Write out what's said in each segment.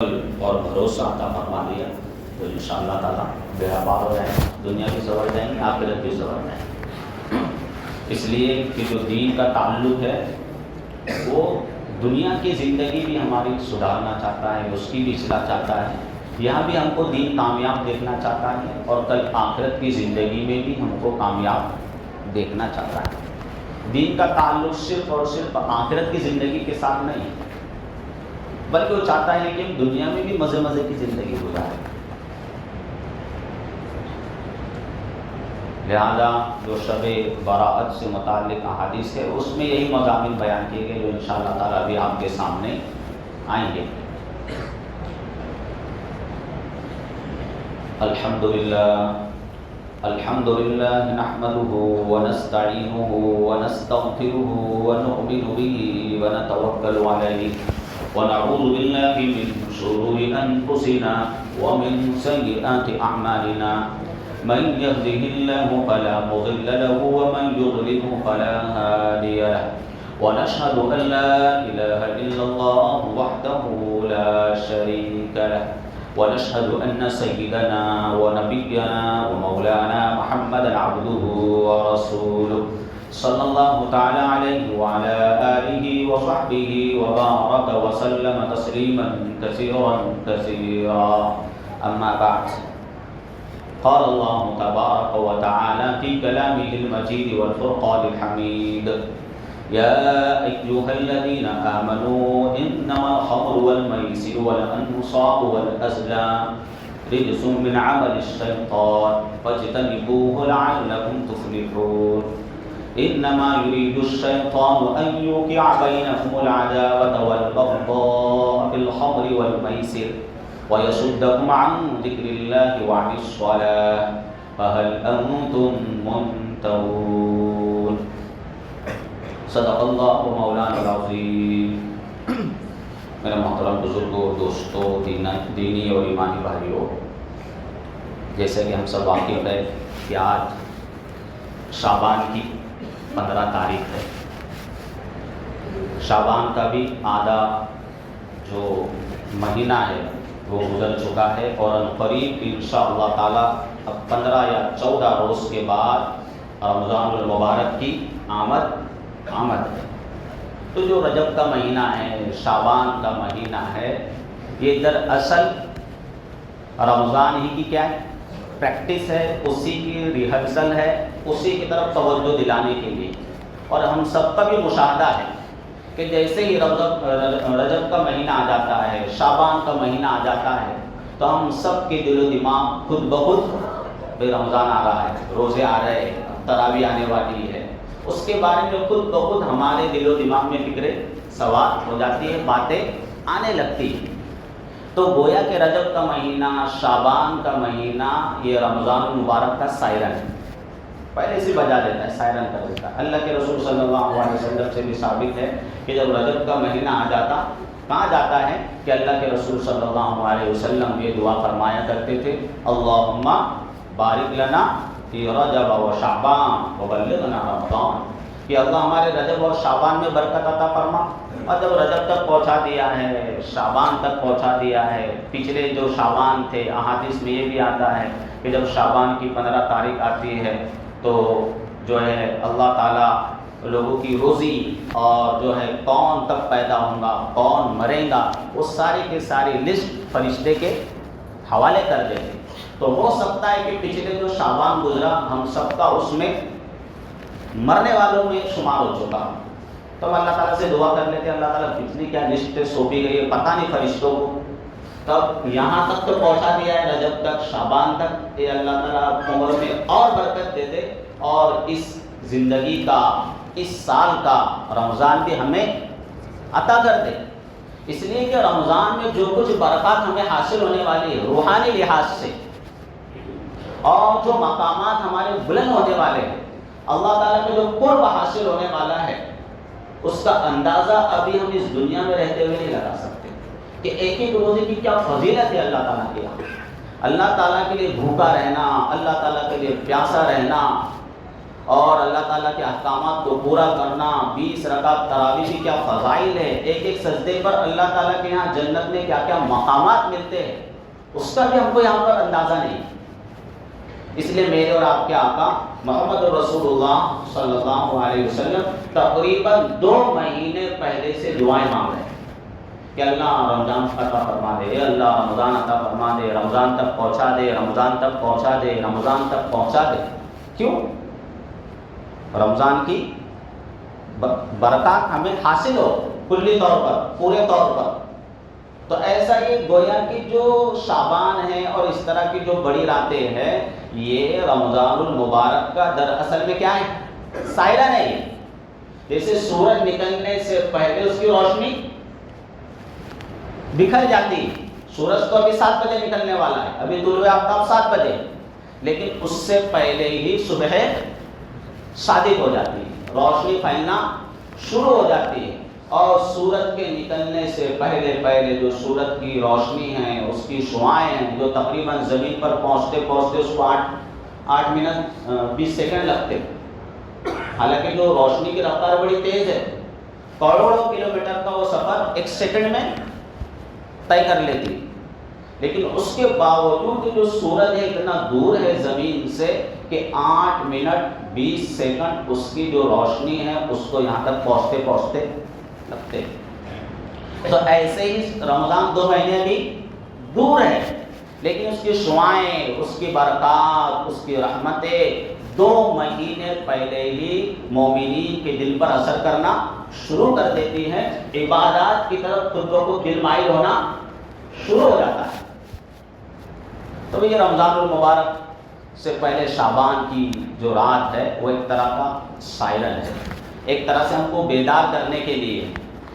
اور بھروسہ عطا فرما دیا تو انشاءاللہ تعالیٰ بیڑا پار ہو جائیں گے، دنیا بھی سنور جائیں گے، آخرت بھی سنور جائیں گے۔ اس لیے کہ جو دین کا تعلق ہے وہ دنیا کی زندگی بھی ہماری سدھارنا چاہتا ہے، اس کی بھی اصلاح چاہتا ہے، یہاں بھی ہم کو دین کامیاب دیکھنا چاہتا ہے، اور کل آخرت کی زندگی میں بھی ہم کو کامیاب دیکھنا چاہتا ہے۔ دین کا تعلق صرف اور صرف آخرت کی زندگی کے ساتھ نہیں، بلکہ وہ چاہتا ہے کہ ہم دنیا میں بھی مزے مزے کی زندگی گزاریں۔ لہذا جو شب براءت سے متعلق احادیث ہے اس میں یہی مضامین بیان کیے گئے جو انشاءاللہ تعالیٰ بھی آپ کے سامنے آئیں گے۔ الحمدللہ نحمده ونستعینه ونستغفره ونؤمن به ونتوکل علیہ ونعوذ باللہ من شرور انفسنا ومن سیئات اعمالنا من يهده الله فلا مضل له ومن يضلله فلا هادي له ونشهد ان لا اله الا الله وحده لا شريك له ونشهد ان سيدنا ونبينا ومولانا محمدا عبده ورسوله صلی اللہ تعالی علیہ وعلى آلہ وصحبہ وبارک وسلم تسلیما کثیرا کثیرا، اما بعد، قال اللہ تبارک وتعالی فی کلامہ المجید والفرقان الحمید، یا ایھا الذین آمنوا انما الخمر والمیسر والانصاب والازلام رجس من عمل الشیطان فاجتنبوه لعلکم تفلحون، انما يريد الشيطان ان يوقع بينكم العداوة والبغضاء في الخمر والميسر ويصدكم عن ذكر الله وعن الصلاة فهل انتم منتهون، صدق الله مولانا العظیم۔ میرے محترم بزرگوں، دوستوں، دینی اور ایمانی بھائیوں، جیسے کہ ہم سب واقف ہے کہ آج شعبان کی 15 تاریخ ہے، شعبان کا بھی آدھا جو مہینہ ہے وہ گزر چکا ہے، اور عنقریب انشاءاللہ تعالی اب 15 یا 14 روز کے بعد رمضان المبارک کی آمد ہے۔ تو جو رجب کا مہینہ ہے، شعبان کا مہینہ ہے، یہ دراصل رمضان ہی کی کیا ہے؟ پریکٹس ہے، اسی کی ریہرسل ہے، اسی کی طرف توجہ دلانے کے لیے۔ اور ہم سب کا بھی مشاہدہ ہے کہ جیسے ہی رجب کا مہینہ آ جاتا ہے، شعبان کا مہینہ آ جاتا ہے، تو ہم سب کے دل و دماغ خود بخود بھئی رمضان آ رہا ہے، روزے آ رہے ہیں، تراویح آنے والی ہے، اس کے بارے میں خود بخود ہمارے دل و دماغ میں فکریں سوار ہو جاتی ہے، باتیں آنے لگتی ہیں۔ تو گویا کہ رجب کا مہینہ، شعبان کا مہینہ، یہ رمضان المبارک کا سائرن ہے، پہلے سے بجا دیتا ہے، سائرن کر دیتا ہے۔ اللہ کے رسول صلی اللہ علیہ وسلم سے بھی ثابت ہے کہ جب رجب کا مہینہ آ جاتا، کہاں جاتا ہے کہ اللہ کے رسول صلی اللہ علیہ وسلم یہ دعا فرمایا کرتے تھے، اللہم بارک لنا فی رجب و شعبان وبلغنا رمضان، کہ اللہ ہمارے رجب اور شعبان میں برکت عطا فرما۔ اور جب رجب تک پہنچا دیا ہے، شعبان تک پہنچا دیا ہے، پچھلے جو شعبان تھے، احادیث میں یہ بھی آتا ہے کہ جب شعبان کی 15 تاریخ آتی ہے تو جو ہے اللہ تعالیٰ لوگوں کی روزی اور جو ہے کون تک پیدا ہوں گا، کون مرے گا، وہ ساری کی ساری لسٹ فرشتے کے حوالے کر دیتے۔ تو ہو سکتا ہے کہ پچھلے جو شعبان گزرا ہم سب کا اس میں مرنے والوں میں شمار ہو چکا، تو ہم اللہ تعالیٰ سے دعا کر لیتے ہیں، اللہ تعالیٰ کتنی کیا لسٹ سونپی گئی ہے پتہ نہیں فرشتوں کو، تب یہاں تک تو پہنچا دیا ہے رجب تک، شعبان تک، یہ اللہ تعالیٰ عمر میں اور برکت دے دے، اور اس زندگی کا، اس سال کا رمضان بھی ہمیں عطا کر دے۔ اس لیے کہ رمضان میں جو کچھ برکات ہمیں حاصل ہونے والی ہے روحانی لحاظ سے، اور جو مقامات ہمارے بلند ہونے والے ہیں، اللہ تعالیٰ کے جو قرب حاصل ہونے والا ہے، اس کا اندازہ ابھی ہم اس دنیا میں رہتے ہوئے نہیں لگا سکتے کہ ایک ایک روزے کی کیا فضیلت ہے اللہ تعالیٰ کے یہاں۔ اللہ تعالیٰ کے لیے بھوکا رہنا، اللہ تعالیٰ کے لیے پیاسا رہنا، اور اللہ تعالیٰ کے احکامات کو پورا کرنا، 20 رکعت تراویح کی کیا فضائل ہے، ایک ایک سجدے پر اللہ تعالیٰ کے یہاں جنت میں کیا کیا مقامات ملتے ہیں، اس کا بھی ہم کو یہاں پر اندازہ نہیں۔ اس لیے میرے اور آپ کے آقا محمد رسول اللہ صلی اللہ علیہ وسلم تقریباً 2 مہینے پہلے سے دعائیں مانگ رہے ہیں کہ اللہ رمضان عطا فرما دے، اللہ رمضان عطا فرما دے، رمضان تک پہنچا دے، رمضان تک پہنچا دے، رمضان تک پہنچا دے۔ کیوں؟ رمضان کی برکات ہمیں حاصل ہو کلی طور پر، پورے طور پر۔ تو ایسا ہی گویا کہ جو شعبان ہے اور اس طرح کی جو بڑی راتیں ہیں، یہ رمضان المبارک کا دراصل میں کیا ہے؟ سائرہ نہیں ہے۔ جیسے سورج نکلنے سے پہلے اس کی روشنی بکھر جاتی، سورج تو ابھی 7 بجے نکلنے والا ہے، ابھی طلوع آفتاب 7 بجے، لیکن اس سے پہلے ہی صبح صادق ہو جاتی ہے، روشنی پھیلنا شروع ہو جاتی ہے، اور سورج کے نکلنے سے پہلے جو سورج کی روشنی ہے، اس کی شعاعیں ہیں، جو تقریباً زمین پر پہنچتے پہنچتے اس کو 8 منٹ 20 سیکنڈ لگتے، حالانکہ جو روشنی کی رفتار بڑی تیز ہے، کروڑوں کلومیٹر کا وہ سفر 1 سیکنڈ میں طے کر لیتی، لیکن اس کے باوجود جو سورج ہے اتنا دور ہے زمین سے کہ 8 منٹ 20 سیکنڈ اس کی جو روشنی ہے اس کو یہاں تک پہنچتے پہنچتے لگتے۔ تو ایسے ہی رمضان 2 مہینے بھی دور ہے، لیکن اس کی شعاعیں، اس کی برکات، اس کی رحمتیں 2 مہینے پہلے ہی مومنین کے دل پر اثر کرنا شروع کر دیتی ہیں، عبادات کی طرف خود کو دل مائل ہونا شروع ہو جاتا ہے۔ تو یہ رمضان المبارک سے پہلے شعبان کی جو رات ہے وہ ایک طرح کا سائرن ہے، ایک طرح سے ہم کو بیدار کرنے کے لیے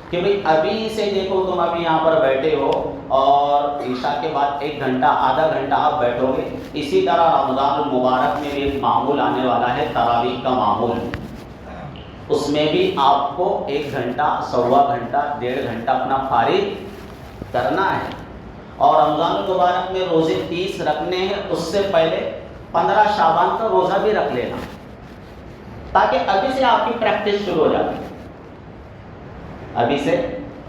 کہ بھئی ابھی سے دیکھو، تم ابھی یہاں پر بیٹھے ہو اور عشاء کے بعد 1 گھنٹہ آدھا گھنٹہ آپ بیٹھو گے، اسی طرح رمضان المبارک میں بھی ایک معمول آنے والا ہے، تراویح کا معمول۔ اس میں بھی آپ کو 1 گھنٹہ، سوا گھنٹہ، 1.5 گھنٹہ اپنا فارغ کرنا ہے، اور رمضان المبارک میں روزے 30 رکھنے ہیں، اس سے پہلے 15 شعبان کا روزہ بھی رکھ لینا، تاکہ ابھی سے آپ کی پریکٹس شروع ہو جاتی ہے۔ ابھی سے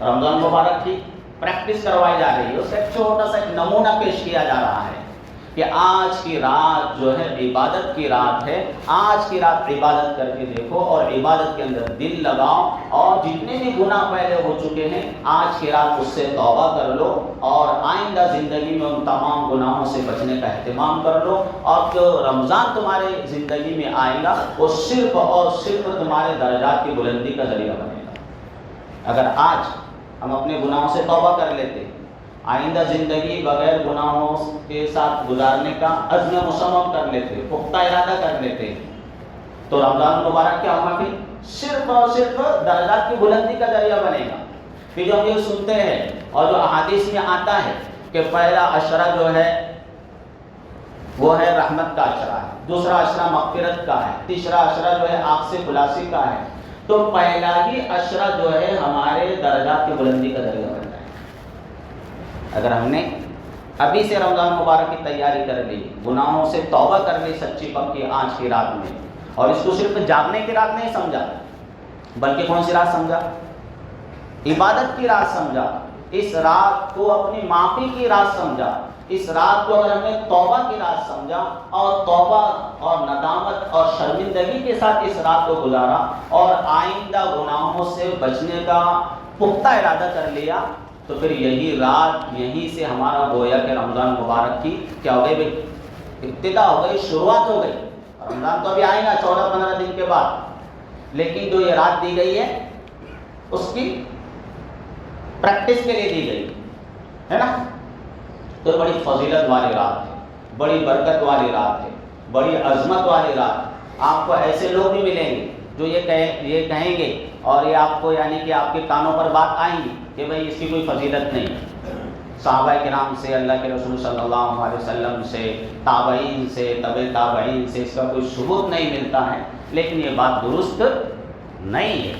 رمضان مبارک کی پریکٹس کروائی جا رہی ہے، اس کا ایک چھوٹا سا ایک نمونہ پیش کیا جا رہا ہے کہ آج کی رات جو ہے عبادت کی رات ہے، آج کی رات عبادت کر کے دیکھو اور عبادت کے اندر دل لگاؤ، اور جتنے بھی گناہ پہلے ہو چکے ہیں آج کی رات اس سے توبہ کر لو، اور آئندہ زندگی میں ان تمام گناہوں سے بچنے کا اہتمام کر لو، اور جو رمضان تمہارے زندگی میں آئے گا وہ صرف اور صرف تمہارے درجات کی بلندی کا ذریعہ بنے گا۔ اگر آج ہم اپنے گناہوں سے توبہ کر لیتے، آئندہ زندگی بغیر گناہوں کے ساتھ گزارنے کا عزم مصمم کر لیتے، پختہ ارادہ کر لیتے، تو رمضان المبارک کیا ہوگا کہ صرف اور صرف درجات کی بلندی کا ذریعہ بنے گا۔ پھر جو ہم یہ سنتے ہیں اور جو احادیث میں آتا ہے کہ پہلا عشرہ جو ہے وہ ہے رحمت کا عشرہ ہے، دوسرا عشرہ مغفرت کا ہے، تیسرا عشرہ جو ہے آگ سے خلاصی کا ہے، تو پہلا ہی عشرہ جو ہے ہمارے درجات کی بلندی کا ذریعہ بنتا ہے۔ اگر ہم نے ابھی سے رمضان مبارک کی تیاری کر لی، گناہوں سے توبہ کر لی سچی پکی آج کی رات میں، اور اس کو صرف جاگنے کی رات نہیں سمجھا، بلکہ کون سی رات سمجھا؟ عبادت کی رات سمجھا، اس رات کو اپنی معافی کی رات سمجھا، اس رات کو اگر ہم نے توبہ کی رات سمجھا اور توبہ اور ندامت اور شرمندگی کے ساتھ اس رات کو گزارا اور آئندہ گناہوں سے بچنے کا پختہ ارادہ کر لیا، تو پھر یہی رات، یہیں سے ہمارا گویا کہ رمضان مبارک کی کیا ہو گئی بھائی؟ ابتدا ہو گئی، شروعات ہو گئی۔ رمضان تو ابھی آئے گا 14-15 دن کے بعد، لیکن جو یہ رات دی گئی ہے اس کی پریکٹس کے لیے دی گئی ہے نا۔ تو بڑی فضیلت والی رات ہے، بڑی برکت والی رات ہے، بڑی عظمت والی رات۔ آپ کو ایسے لوگ بھی ملیں گے جو یہ کہیں گے، اور یہ آپ کو یعنی کہ آپ کے کانوں پر بات آئیں گی کہ بھئی اس کی کوئی فضیلت نہیں۔ صحابہ کرام سے، اللہ کے رسول صلی اللہ علیہ وسلم سے، تابعین سے، تبع تابعین سے اس کا کوئی ثبوت نہیں ملتا ہے، لیکن یہ بات درست نہیں ہے۔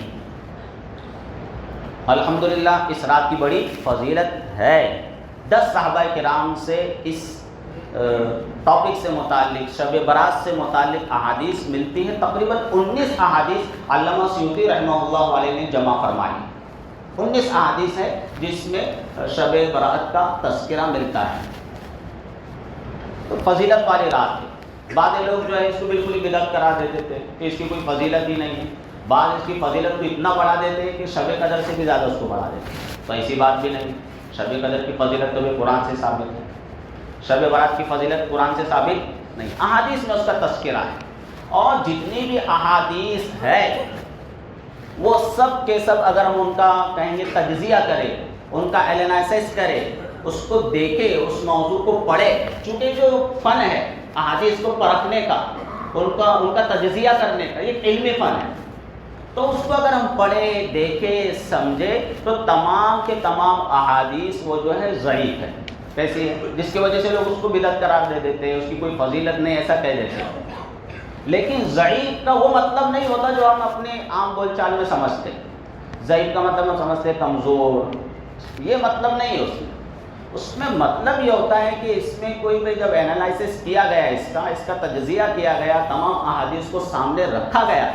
الحمدللہ اس رات کی بڑی فضیلت ہے۔ 10 صحابہ کرام سے اس ٹاپک سے متعلق، شب برات سے متعلق احادیث ملتی ہیں، تقریباً 19 احادیث علامہ سیوطی رحمہ اللہ علیہ نے جمع فرمائی۔ 19 احادیث ہے جس میں شب برات کا تذکرہ ملتا ہے۔ تو فضیلت والی رات ہے، بعض لوگ جو ہے اس کو بالکل ہی بدعت قرار دے دیتے ہیں کہ اس کی کوئی فضیلت ہی نہیں ہے، بعض اس کی فضیلت کو اتنا بڑھا دیتے ہیں کہ شب قدر سے بھی زیادہ اس کو بڑھا دیتے ہیں۔ تو ایسی بات بھی نہیں، شب قدر کی فضیلت تو بھی قرآن سے ثابت ہے، شب برات کی فضیلت قرآن سے ثابت نہیں، احادیث میں اس کا تذکرہ ہے۔ اور جتنی بھی احادیث ہے وہ سب کے سب اگر ہم ان کا کہیں گے تجزیہ کریں، ان کا اینالائسس کریں، اس کو دیکھیں، اس موضوع کو پڑھے، چونکہ جو فن ہے احادیث کو پرکھنے کا، ان کا تجزیہ کرنے کا، یہ علمی فن ہے، تو اس کو اگر ہم پڑھیں، دیکھیں، سمجھیں تو تمام کے تمام احادیث وہ جو ہے ضعیف ہے۔ کیسی ہے؟ جس کی وجہ سے لوگ اس کو بدعت قرار دے دیتے ہیں، اس کی کوئی فضیلت نہیں ایسا کہہ دیتے ہیں۔ لیکن ضعیف کا وہ مطلب نہیں ہوتا جو ہم اپنے عام بول چال میں سمجھتے ہیں۔ ضعیف کا مطلب ہم سمجھتے ہیں کمزور، یہ مطلب نہیں ہے اس میں مطلب یہ ہوتا ہے کہ اس میں کوئی بھی جب اینالائسس کیا گیا اس کا تجزیہ کیا گیا، تمام احادیث کو سامنے رکھا گیا،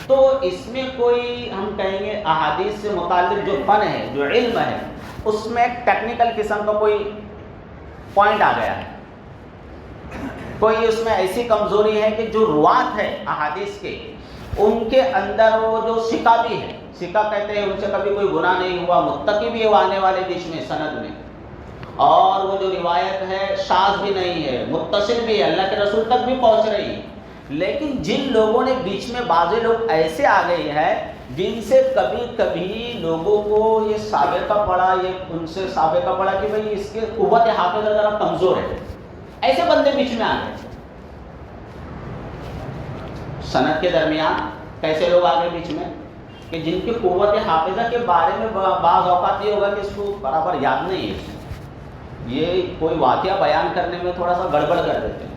تو اس میں کوئی ہم کہیں گے احادیث سے متعلق جو فن ہے، جو علم ہے، اس میں ٹیکنیکل قسم کا کوئی پوائنٹ آ گیا ہے، کوئی اس میں ایسی کمزوری ہے کہ جو روات ہے احادیث کے، ان کے اندر وہ جو ثقہ بھی ہے، ثقہ کہتے ہیں ان سے کبھی کوئی گناہ نہیں ہوا، متقی بھی ہے آنے والے بیچ میں سند میں، اور وہ جو روایت ہے شاذ بھی نہیں ہے، متصل بھی ہے، اللہ کے رسول تک بھی پہنچ رہی ہے۔ لیکن جن لوگوں نے بیچ میں بعض لوگ ایسے آ گئے ہیں جن سے کبھی کبھی لوگوں کو یہ سابقہ پڑا، یہ ان سے سابقہ پڑا کہ بھئی اس کے قوت حافظہ ذرا کمزور ہے، ایسے بندے بیچ میں آ گئے۔ سند کے درمیان کیسے لوگ آ گئے بیچ میں کہ جن کی قوت حافظہ کے بارے میں بعض اوقات یہ ہوگا کہ اس کو برابر یاد نہیں ہے، یہ کوئی واقعہ بیان کرنے میں تھوڑا سا گڑبڑ کر دیتے ہیں،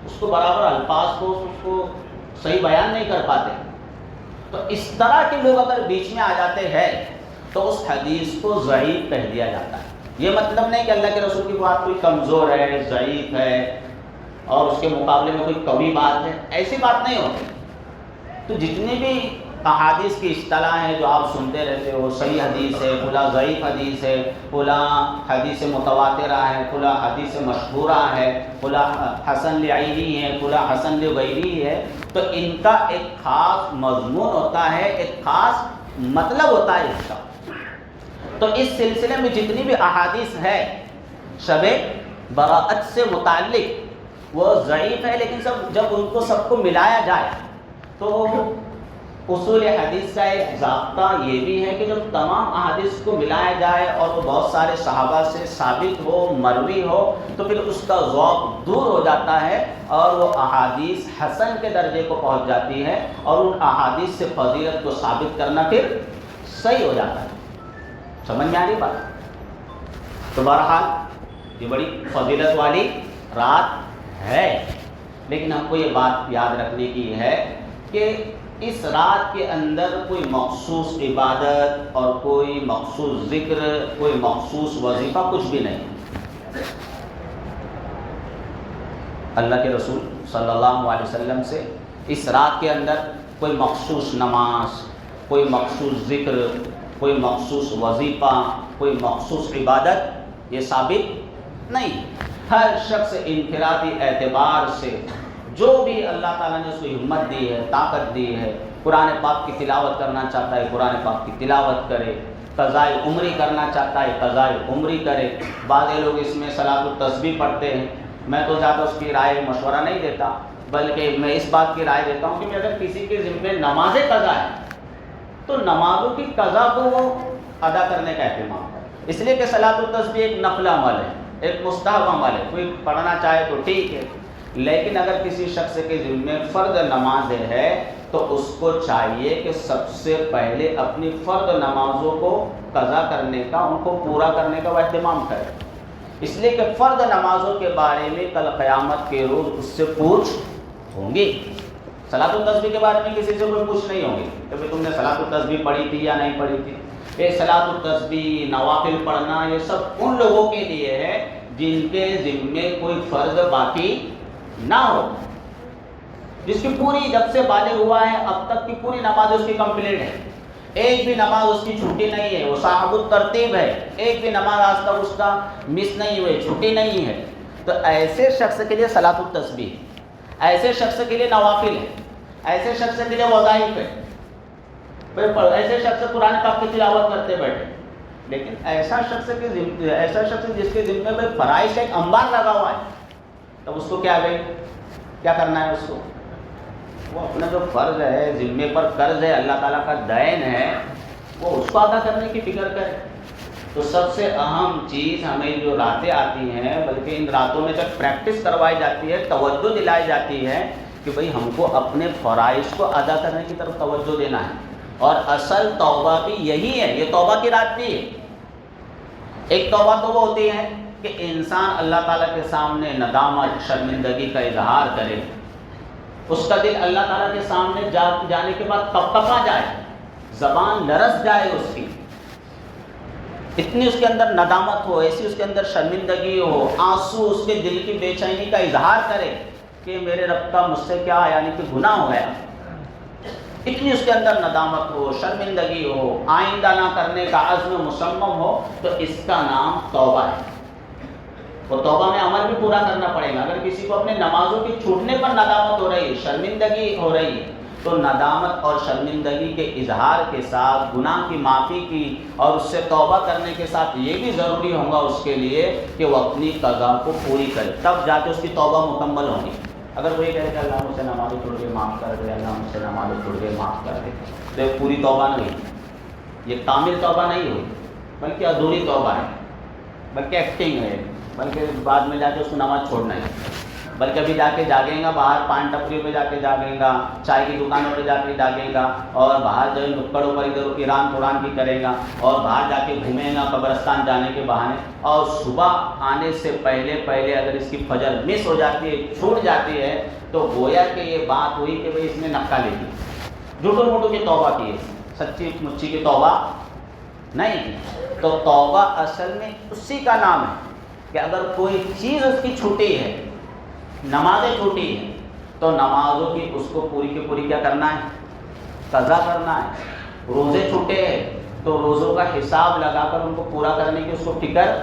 اس کو برابر الفاظ کو اس کو صحیح بیان نہیں کر پاتے۔ تو اس طرح کے لوگ اگر بیچ میں آ جاتے ہیں تو اس حدیث کو ضعیف کہہ دیا جاتا ہے۔ یہ مطلب نہیں کہ اللہ کے رسول کی بات کوئی کمزور ہے، ضعیف ہے اور اس کے مقابلے میں کوئی قوی بات ہے، ایسی بات نہیں ہوتی۔ تو جتنی بھی احادیث کی اصطلاح ہیں جو آپ سنتے رہتے ہو، صحیح حدیث ہے، فلاں ضعیف حدیث ہے، فلاں حدیث متواترہ ہے، فلاں حدیث مشہورہ ہے، فلاں حسن لعینی ہے، فلاں حسن لغیری ہے، تو ان کا ایک خاص مضمون ہوتا ہے، ایک خاص مطلب ہوتا ہے اس کا۔ تو اس سلسلے میں جتنی بھی احادیث ہے شب برات سے متعلق وہ ضعیف ہے، لیکن جب ان کو سب کو ملایا جائے تو اصول حدیث کا ایک ضابطہ یہ بھی ہے کہ جب تمام احادیث کو ملایا جائے اور وہ بہت سارے صحابہ سے ثابت ہو، مروی ہو، تو پھر اس کا ذوق دور ہو جاتا ہے اور وہ احادیث حسن کے درجے کو پہنچ جاتی ہے، اور ان احادیث سے فضیلت کو ثابت کرنا پھر صحیح ہو جاتا ہے۔ سمجھ میں آ رہی بات؟ تو بہرحال یہ بڑی فضیلت والی رات ہے، لیکن ہم کو یہ بات یاد رکھنے کی ہے کہ اس رات کے اندر کوئی مخصوص عبادت اور کوئی مخصوص ذکر، کوئی مخصوص وظیفہ کچھ بھی نہیں۔ اللہ کے رسول صلی اللہ علیہ وسلم سے اس رات کے اندر کوئی مخصوص نماز، کوئی مخصوص ذکر، کوئی مخصوص وظیفہ، کوئی مخصوص عبادت یہ ثابت نہیں۔ ہر شخص انفرادی اعتبار سے جو بھی اللہ تعالیٰ نے اس کو ہمت دی ہے، طاقت دی ہے، قرآن پاک کی تلاوت کرنا چاہتا ہے قرآن پاک کی تلاوت کرے، قضائے عمری کرنا چاہتا ہے قضائے عمری کرے۔ بعض لوگ اس میں صلاۃ التسبیح پڑھتے ہیں، میں تو زیادہ اس کی رائے مشورہ نہیں دیتا، بلکہ میں اس بات کی رائے دیتا ہوں کہ اگر کسی کے ذمہ نماز قضا ہے تو نمازوں کی قضا کو وہ ادا کرنے کا اہتمام کرے، اس لیے کہ صلاۃ التسبیح ایک نفل عمل ہے، ایک مستحب عمل ہے، کوئی پڑھنا چاہے تو ٹھیک ہے، لیکن اگر کسی شخص کے ذمہ فرض نماز ہے تو اس کو چاہیے کہ سب سے پہلے اپنی فرض نمازوں کو قضا کرنے کا، ان کو پورا کرنے کا وہ اہتمام کرے، اس لیے کہ فرض نمازوں کے بارے میں کل قیامت کے روز اس سے پوچھ ہوں گی۔ صلاۃ التسبیح کے بارے میں کسی سے کوئی پوچھ نہیں ہوں گی کہ بھئی تم نے صلاۃ التسبیح پڑھی تھی یا نہیں پڑھی تھی۔ یہ صلاۃ التسبیح، نوافل پڑھنا، یہ سب ان لوگوں کے لیے ہے جن کے ذمے کوئی فرض باقی نہ ہو، جس کی پوری جب سے بالغ ہوا ہے اب تک کی پوری نماز اس کی کمپلیٹ ہے، ایک بھی نماز اس کی چھوٹی نہیں ہے، وہ صاحب الترتیب ہے، ایک بھی نماز آج تک اس کا مس نہیں ہوئی، چھوٹی نہیں ہے، تو ایسے شخص کے لیے صلاۃ التسبیح، ایسے شخص کے لیے نوافل ہے، ایسے شخص کے لیے وظائف ہے، ایسے شخص قرآن پاک کی تلاوت کرتے بیٹھے. لیکن ایسا شخص جس کے ذمے میں فرائض کا ایک انبار لگا ہوا ہے، تب اس کو کیا کرنا ہے؟ اس کو وہ اپنا جو فرض ہے، ذمے پر قرض ہے، اللہ تعالیٰ کا دین ہے، وہ اس کو ادا کرنے کی فکر کرے. تو سب سے اہم چیز ہمیں جو راتیں آتی ہیں، بلکہ ان راتوں میں جب پریکٹس کروائی جاتی ہے، توجہ دلائی جاتی ہے کہ بھئی ہم کو اپنے فرائض کو ادا کرنے کی طرف توجہ دینا ہے. اور اصل توبہ بھی یہی ہے، یہ توبہ کی رات بھی ہے. ایک توبہ تو وہ ہوتی ہے کہ انسان اللہ تعالیٰ کے سامنے ندامت، شرمندگی کا اظہار کرے، اس کا دل اللہ تعالیٰ کے سامنے جانے کے بعد کپکپا جائے، زبان لرز جائے اس کی، اتنی اس کے اندر ندامت ہو، ایسی اس کے اندر شرمندگی ہو، آنسو اس کے دل کی بے چینی کا اظہار کرے کہ میرے رب کا مجھ سے کیا یعنی کہ گناہ ہو گیا، اتنی اس کے اندر ندامت ہو، شرمندگی ہو، آئندہ نہ کرنے کا عزم مصمم ہو، تو اس کا نام توبہ ہے. وہ توبہ میں عمل بھی پورا کرنا پڑے گا. اگر کسی کو اپنے نمازوں کی چھوٹنے پر ندامت ہو رہی ہے، شرمندگی ہو رہی ہے، تو ندامت اور شرمندگی کے اظہار کے ساتھ گناہ کی معافی کی اور اس سے توبہ کرنے کے ساتھ یہ بھی ضروری ہوگا اس کے لیے کہ وہ اپنی قضا کو پوری کرے، تب جا کے اس کی توبہ مکمل ہوگی. اگر وہ یہ کہے کہ اللہ مجھ سے نمازیں چھوڑ کے معاف کر دے، اللہ مجھ سے نمازیں چھوڑ کے معاف کر دے، تو یہ پوری توبہ نہیں ہوئی، یہ کامل توبہ نہیں ہوئی، بلکہ ادھوری توبہ ہے، بلکہ ایکٹنگ ہے، بلکہ بعد میں جا کے اس کو نماز چھوڑنا ہے، بلکہ ابھی جا کے جاگیں گا، باہر پان ٹپریوں پہ جا کے جاگیں گا، چائے کی دکانوں پہ جا کے جاگیں گا، اور باہر جو ہے نکڑوں پر ادھر ایران قرآن کی کرے گا، اور باہر جا کے گھومیں گا قبرستان جانے کے بہانے، اور صبح آنے سے پہلے اگر اس کی فجر مس ہو جاتی ہے، چھوٹ جاتی ہے، تو گویا کہ یہ بات ہوئی کہ بھئی اس نے نکا لے دی، جھوٹوں موٹوں کی توبہ کی ہے، سچی مچی کی توبہ نہیں کی. تو توبہ اصل میں اسی کا نام ہے کہ اگر کوئی چیز اس کی چھوٹی ہے، نمازیں چھوٹی ہیں، تو نمازوں کی اس کو پوری کی پوری کیا کرنا ہے؟ قضا کرنا ہے. روزے چھوٹے ہیں تو روزوں کا حساب لگا کر ان کو پورا کرنے کی اس کو فکر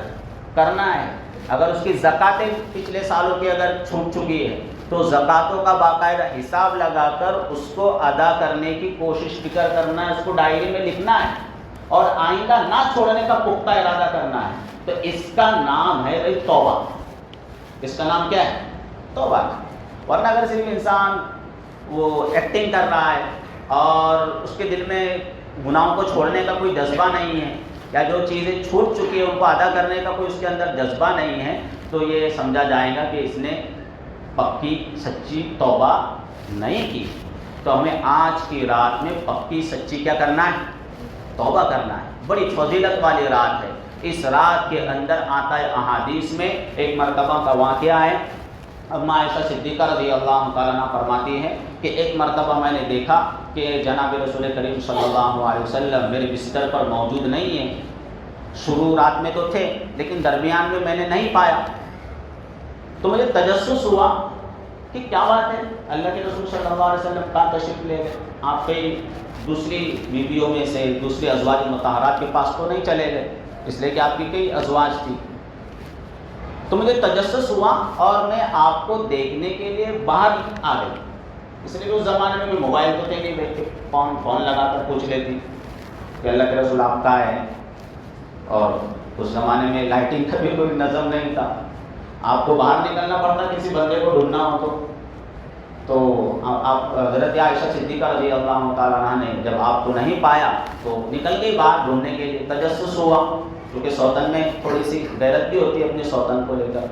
کرنا ہے. اگر اس کی زکاتیں پچھلے سالوں کی اگر چھوٹ چکی ہے تو زکاتوں کا باقاعدہ حساب لگا کر اس کو ادا کرنے کی کوشش فکر کرنا ہے، اس کو ڈائری میں لکھنا ہے، اور آئندہ نہ چھوڑنے کا پختہ ارادہ کرنا ہے. تو اس کا نام ہے بھائی توبہ. اس کا نام کیا ہے؟ توبہ. ورنہ اگر صرف انسان وہ ایکٹنگ کر رہا ہے اور اس کے دل میں گناہوں کو چھوڑنے کا کوئی جذبہ نہیں ہے، یا جو چیزیں چھوٹ چکی ہیں ان کو ادا کرنے کا کوئی اس کے اندر جذبہ نہیں ہے، تو یہ سمجھا جائے گا کہ اس نے پکی سچی توبہ نہیں کی. تو ہمیں آج کی رات میں پکی سچی کیا کرنا ہے؟ توبہ کرنا ہے. بڑی فضیلت والی رات ہے. اس رات کے اندر آتا ہے احادیث میں، ایک مرتبہ کا واقعہ ہے. اما عائشہ صدیقہ رضی اللہ تعالیٰ عنہ فرماتی ہیں کہ ایک مرتبہ میں نے دیکھا کہ جناب رسول کریم صلی اللہ علیہ وسلم میرے بستر پر موجود نہیں ہیں. شروع رات میں تو تھے لیکن درمیان میں میں نے نہیں پایا، تو مجھے تجسس ہوا کہ کیا بات ہے، اللہ کے رسول صلی اللہ علیہ وسلم کہاں تشریف لے گئے؟ آپ کئی دوسری بیویوں میں سے دوسری ازواج مطہرات کے پاس تو نہیں چلے گئے، اس لیے کہ آپ کی کئی ازواج تھی. تو مجھے تجسس ہوا اور میں آپ کو دیکھنے کے لیے باہر آ گئی. اس لیے کہ اس زمانے میں کوئی موبائل تو تھے نہیں، بیٹھے فون لگا کر پوچھ لیتی کہ اللہ کے رسول آپ کہاں ہیں. اور اس زمانے میں لائٹنگ کا بھی کوئی نظم نہیں تھا، آپ کو باہر نکلنا پڑتا کسی بندے کو ڈھونڈنا ہو تو آپ حضرت عائشہ صدیقہ رضی اللہ تعالیٰ عنہ نے جب آپ کو نہیں پایا تو نکل گئی باہر ڈھونڈنے کے لیے. تجسس ہوا کیونکہ سوتن میں تھوڑی سی غیرت بھی ہوتی ہے اپنے سوتن کو لے کر.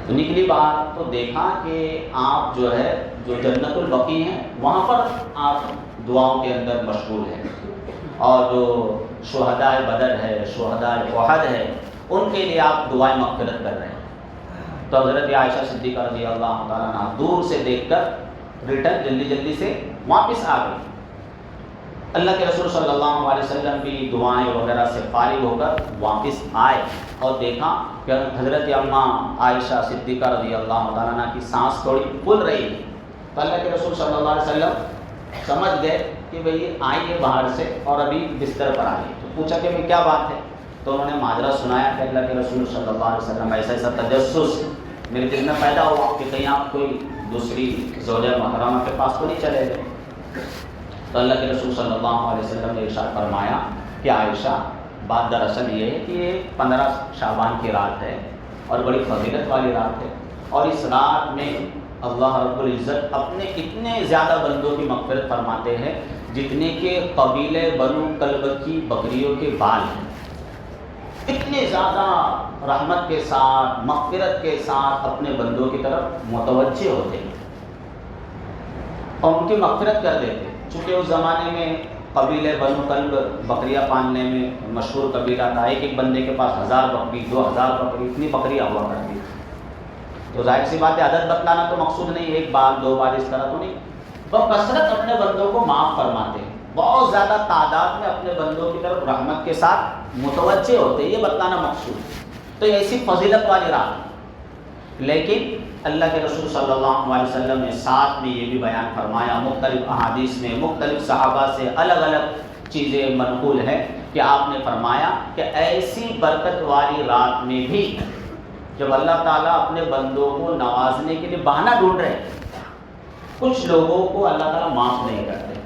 تو نکلی باہر تو دیکھا کہ آپ جو ہے جو جنت البقیع ہیں وہاں پر آپ دعاؤں کے اندر مشغول ہیں، اور جو شہداء بدر ہے، شہداء احد ہے، ان کے لیے آپ دعائیں مغفرت کر رہے ہیں. تو حضرت عائشہ صدیقہ رضی اللہ تعالیٰ عنہ دور سے دیکھ کر ریٹرن جلدی سے واپس آ گئی. اللہ کے رسول صلی اللہ علیہ وسلم بھی دعائیں وغیرہ سے فارغ ہو کر واپس آئے اور دیکھا کہ حضرت اماں عائشہ صدیقہ رضی اللہ تعالیٰ عنہ کی سانس تھوڑی پھول رہی ہے. تو اللہ کے رسول صلی اللہ علیہ وسلم سمجھ گئے کہ بھئی آئیے باہر سے اور ابھی بستر پر آئیے. تو پوچھا کہ بھئی کیا بات ہے؟ تو انہوں نے ماجرا سنایا کہ اللہ کے رسول صلی اللہ علیہ وسلم ایسا ایسا تجسس میرے دل میں پیدا ہوا کہ کہیں آپ کوئی دوسری زوجہ محترمہ کے پاس تو نہیں چلے گئے. تو اللہ کے رسول صلی اللہ علیہ وسلم نے ارشاد فرمایا کہ عائشہ بات دراصل یہ ہے کہ یہ 15 شعبان کی رات ہے اور بڑی فضیلت والی رات ہے، اور اس رات میں اللہ رب العزت اپنے اتنے زیادہ بندوں کی مغفرت فرماتے ہیں جتنے کہ قبیلے بنو کلب کی بکریوں کے بال ہیں. اتنے زیادہ رحمت کے ساتھ مغفرت کے ساتھ اپنے بندوں کی طرف متوجہ ہوتے ہیں اور ان کی مغفرت کر دیتے. چونکہ اس زمانے میں قبیلے بنو کلب بکریاں پالنے میں مشہور قبیلہ تھا. ایک بندے کے پاس 1000 بکری 2000 بکری اتنی بکریاں ہوا کرتی تھی. تو ظاہر سی بات ہے عدد بتلانا تو مقصود نہیں، ایک بار 2 بار اس طرح تو نہیں. وہ کثرت اپنے بندوں کو معاف فرماتے ہیں، بہت زیادہ تعداد میں اپنے بندوں کی طرف رحمت کے ساتھ متوجہ ہوتے ہیں، یہ بتلانا مقصود. تو یہ ایسی فضیلت والی رات ہے. لیکن اللہ کے رسول صلی اللہ علیہ وسلم نے ساتھ میں یہ بھی بیان فرمایا، مختلف احادیث میں مختلف صحابہ سے الگ الگ چیزیں منقول ہیں کہ آپ نے فرمایا کہ ایسی برکت والی رات میں بھی جب اللہ تعالیٰ اپنے بندوں کو نوازنے کے لیے بہانہ ڈھونڈ رہے ہیں، کچھ لوگوں کو اللہ تعالیٰ معاف نہیں کرتے،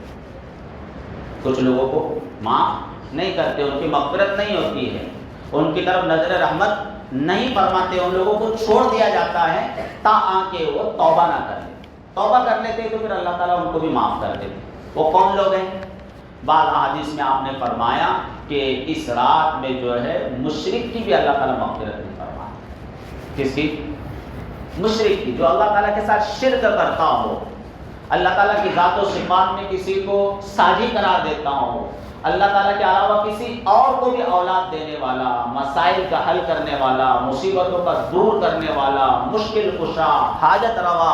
کچھ لوگوں کو معاف نہیں کرتے، ان کی مغفرت نہیں ہوتی ہے، ان کی طرف نظر رحمت نہیں فرماتے، ان لوگوں کو چھوڑ دیا جاتا ہے تاکہ وہ توبہ نہ کر لیں. توبہ کر لیتے تو پھر اللہ تعالیٰ ان کو بھی معاف کر دیتے. وہ کون لوگ ہیں؟ بعض احادیث میں آپ نے فرمایا کہ اس رات میں جو ہے مشرک کی بھی اللہ تعالیٰ مغفرت نہیں فرماتے. کس کی؟ مشرک کی، جو اللہ تعالیٰ کے ساتھ شرک کرتا ہو، اللہ تعالیٰ کی ذات و صفات میں کسی کو ساجی قرار دیتا ہو، اللہ تعالیٰ کے علاوہ کسی اور کو بھی اولاد دینے والا، مسائل کا حل کرنے والا، مصیبتوں کا دور کرنے والا، مشکل کشا، حاجت روا،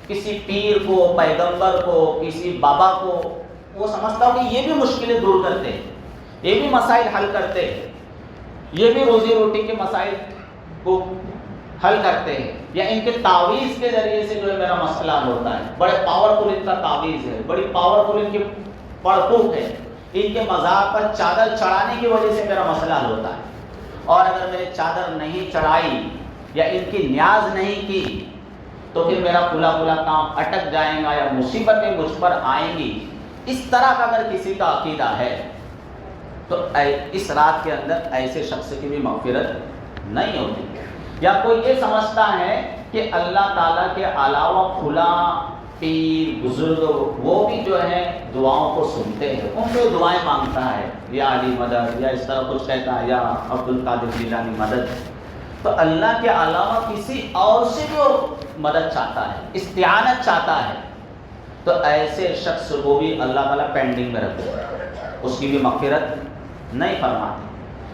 کسی پیر کو، پیغمبر کو، کسی بابا کو وہ سمجھتا ہو کہ یہ بھی مشکلیں دور کرتے ہیں، یہ بھی مسائل حل کرتے ہیں، یہ بھی روزی روٹی کے مسائل کو حل کرتے ہیں، یا ان کے تعویذ کے ذریعے سے جو ہے میرا مسئلہ ہوتا ہے، بڑے پاورفل ان کا تعویذ ہے، بڑی پاورفل ان کی پڑھوک ہے، ان کے مزاق پر چادر چڑھانے کی وجہ سے میرا مسئلہ حل ہوتا ہے، اور اگر میں نے چادر نہیں چڑھائی یا ان کی نیاز نہیں کی تو پھر میرا پھلا پھلا کام اٹک جائے گا یا مصیبتیں مجھ پر آئیں گی. اس طرح کا اگر کسی کا عقیدہ ہے تو اس رات کے اندر ایسے شخص کی بھی مغفرت نہیں ہوتی. یا کوئی یہ سمجھتا ہے کہ اللہ تعالیٰ کے علاوہ فلاں پیر بزرگ وہ بھی جو ہے دعاؤں کو سنتے ہیں، ان سے دعائیں مانگتا ہے، یا علی مدد یا اس طرح کچھ کہتا ہے، یا عبد القادر جیلانی مدد. تو اللہ کے علاوہ کسی اور سے بھی وہ مدد چاہتا ہے، استعانت چاہتا ہے، تو ایسے شخص کو بھی اللہ تعالیٰ پینڈنگ میں رکھتے ہیں، اس کی بھی مغفرت نہیں فرماتے.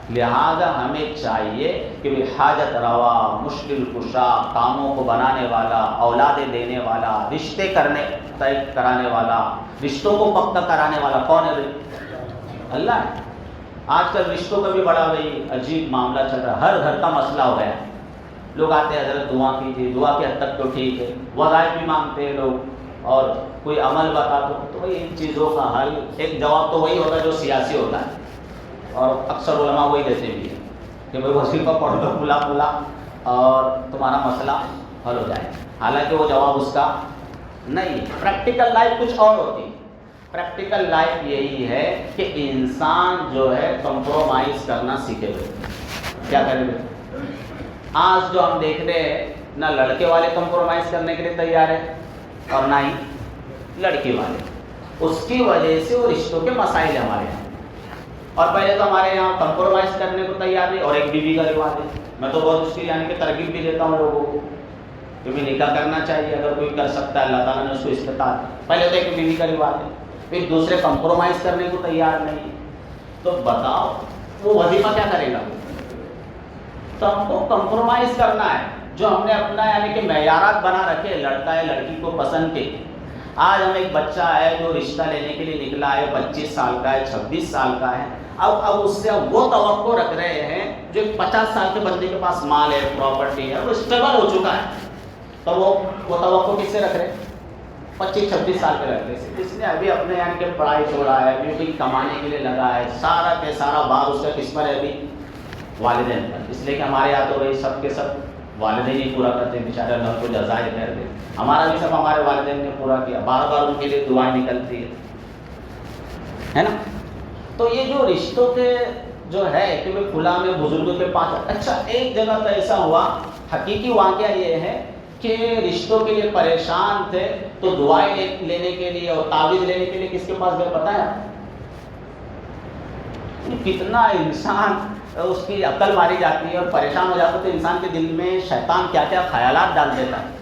لہذا ہمیں چاہیے کہ حاجت روا، مشکل کشا، کاموں کو بنانے والا، اولادیں دینے والا، رشتے کرانے والا، رشتوں کو پختہ کرانے والا کون ہے؟ اللہ ہے. آج کل رشتوں کا بھی بڑا بھائی عجیب معاملہ چل رہا ہے، ہر گھر کا مسئلہ ہو گیا. لوگ آتے ہیں حضرت دعا کیجیے، دعا کی حد تک تو ٹھیک ہے، وظائف بھی مانگتے ہیں لوگ، اور کوئی عمل بتا تو بھائی ان چیزوں کا حل ایک جواب تو وہی ہوتا ہے جو سیاسی ہوتا ہے، اور اکثر علماء وہی دیتے بھی ہیں کہ بھائی وظیفہ پڑھ لو پھلا پھلا اور تمہارا مسئلہ حل ہو جائے. حالانکہ وہ جواب اس کا نہیں. پریکٹیکل لائف کچھ اور ہوتی ہے. پریکٹیکل لائف یہی ہے کہ انسان جو ہے کمپرومائز کرنا سیکھے ہوئے. کیا کریں گے؟ آج جو ہم دیکھ رہے ہیں نہ لڑکے والے کمپرومائز کرنے کے لیے تیار ہے اور نہ ہی لڑکی والے. اس کی وجہ سے وہ رشتوں کے مسائل ہمارے یہاں. اور پہلے تو ہمارے یہاں کمپرومائز کرنے کو تیار نہیں، اور ایک بیوی کا رواج ہے. میں تو بہت اس کی یعنی کہ ترغیب بھی دیتا ہوں لوگوں کو کہ بھی نکاح کرنا چاہیے اگر کوئی کر سکتا ہے، اللہ تعالیٰ نے اس کو استطاعت. پہلے تو ایک بیوی کا رواج ہے، پھر دوسرے کمپرومائز کرنے کو تیار نہیں. تو بتاؤ وہ وظیفہ کیا کرے گا؟ تو ہم کو کمپرومائز کرنا ہے. جو ہم نے اپنا یعنی کہ معیارات بنا رکھے، لڑکا ہے لڑکی کو پسند کے، آج ہم ایک بچہ ہے جو رشتہ لینے کے لیے نکلا ہے، 25 سال کا ہے، 26 سال کا ہے، اب اس سے وہ توقع رکھ رہے ہیں جو 50 سال کے بندے کے پاس مال ہے، پراپرٹی ہے، وہ اسٹیبل ہو چکا ہے، تو وہ توقع کس سے رکھ رہے ہیں؟ 25-26 سال کے رکھتے ہیں، جس نے ابھی اپنے یعنی کہ پڑھائی چھوڑا ہے، ابھی کوئی کمانے کے لیے لگا ہے، سارا کے سارا بار اس کا کس پر ہے؟ ابھی والدین پر، اس لیے کہ ہمارے یہاں تو بھائی سب کے سب والدین ہی پورا کرتے ہیں، بیچارے اللہ کو جزائے کر دے، ہمارا بھی سب ہمارے والدین نے پورا کیا، بار بار ان کے لیے دعائیں نکلتی ہے نا. تو یہ جو رشتوں کے جو ہے کہ وہ کھلا میں بزرگوں کے پاس. اچھا ایک جگہ تو ایسا ہوا، حقیقی واقعہ یہ ہے کہ رشتوں کے لیے پریشان تھے تو دعائیں لینے کے لیے اور تعویذ لینے کے لیے کس کے پاس گئے پتہ ہے؟ کتنا انسان اس کی عقل ماری جاتی ہے اور پریشان ہو جاتا ہے، تو انسان کے دل میں شیطان کیا کیا خیالات ڈال دیتا ہے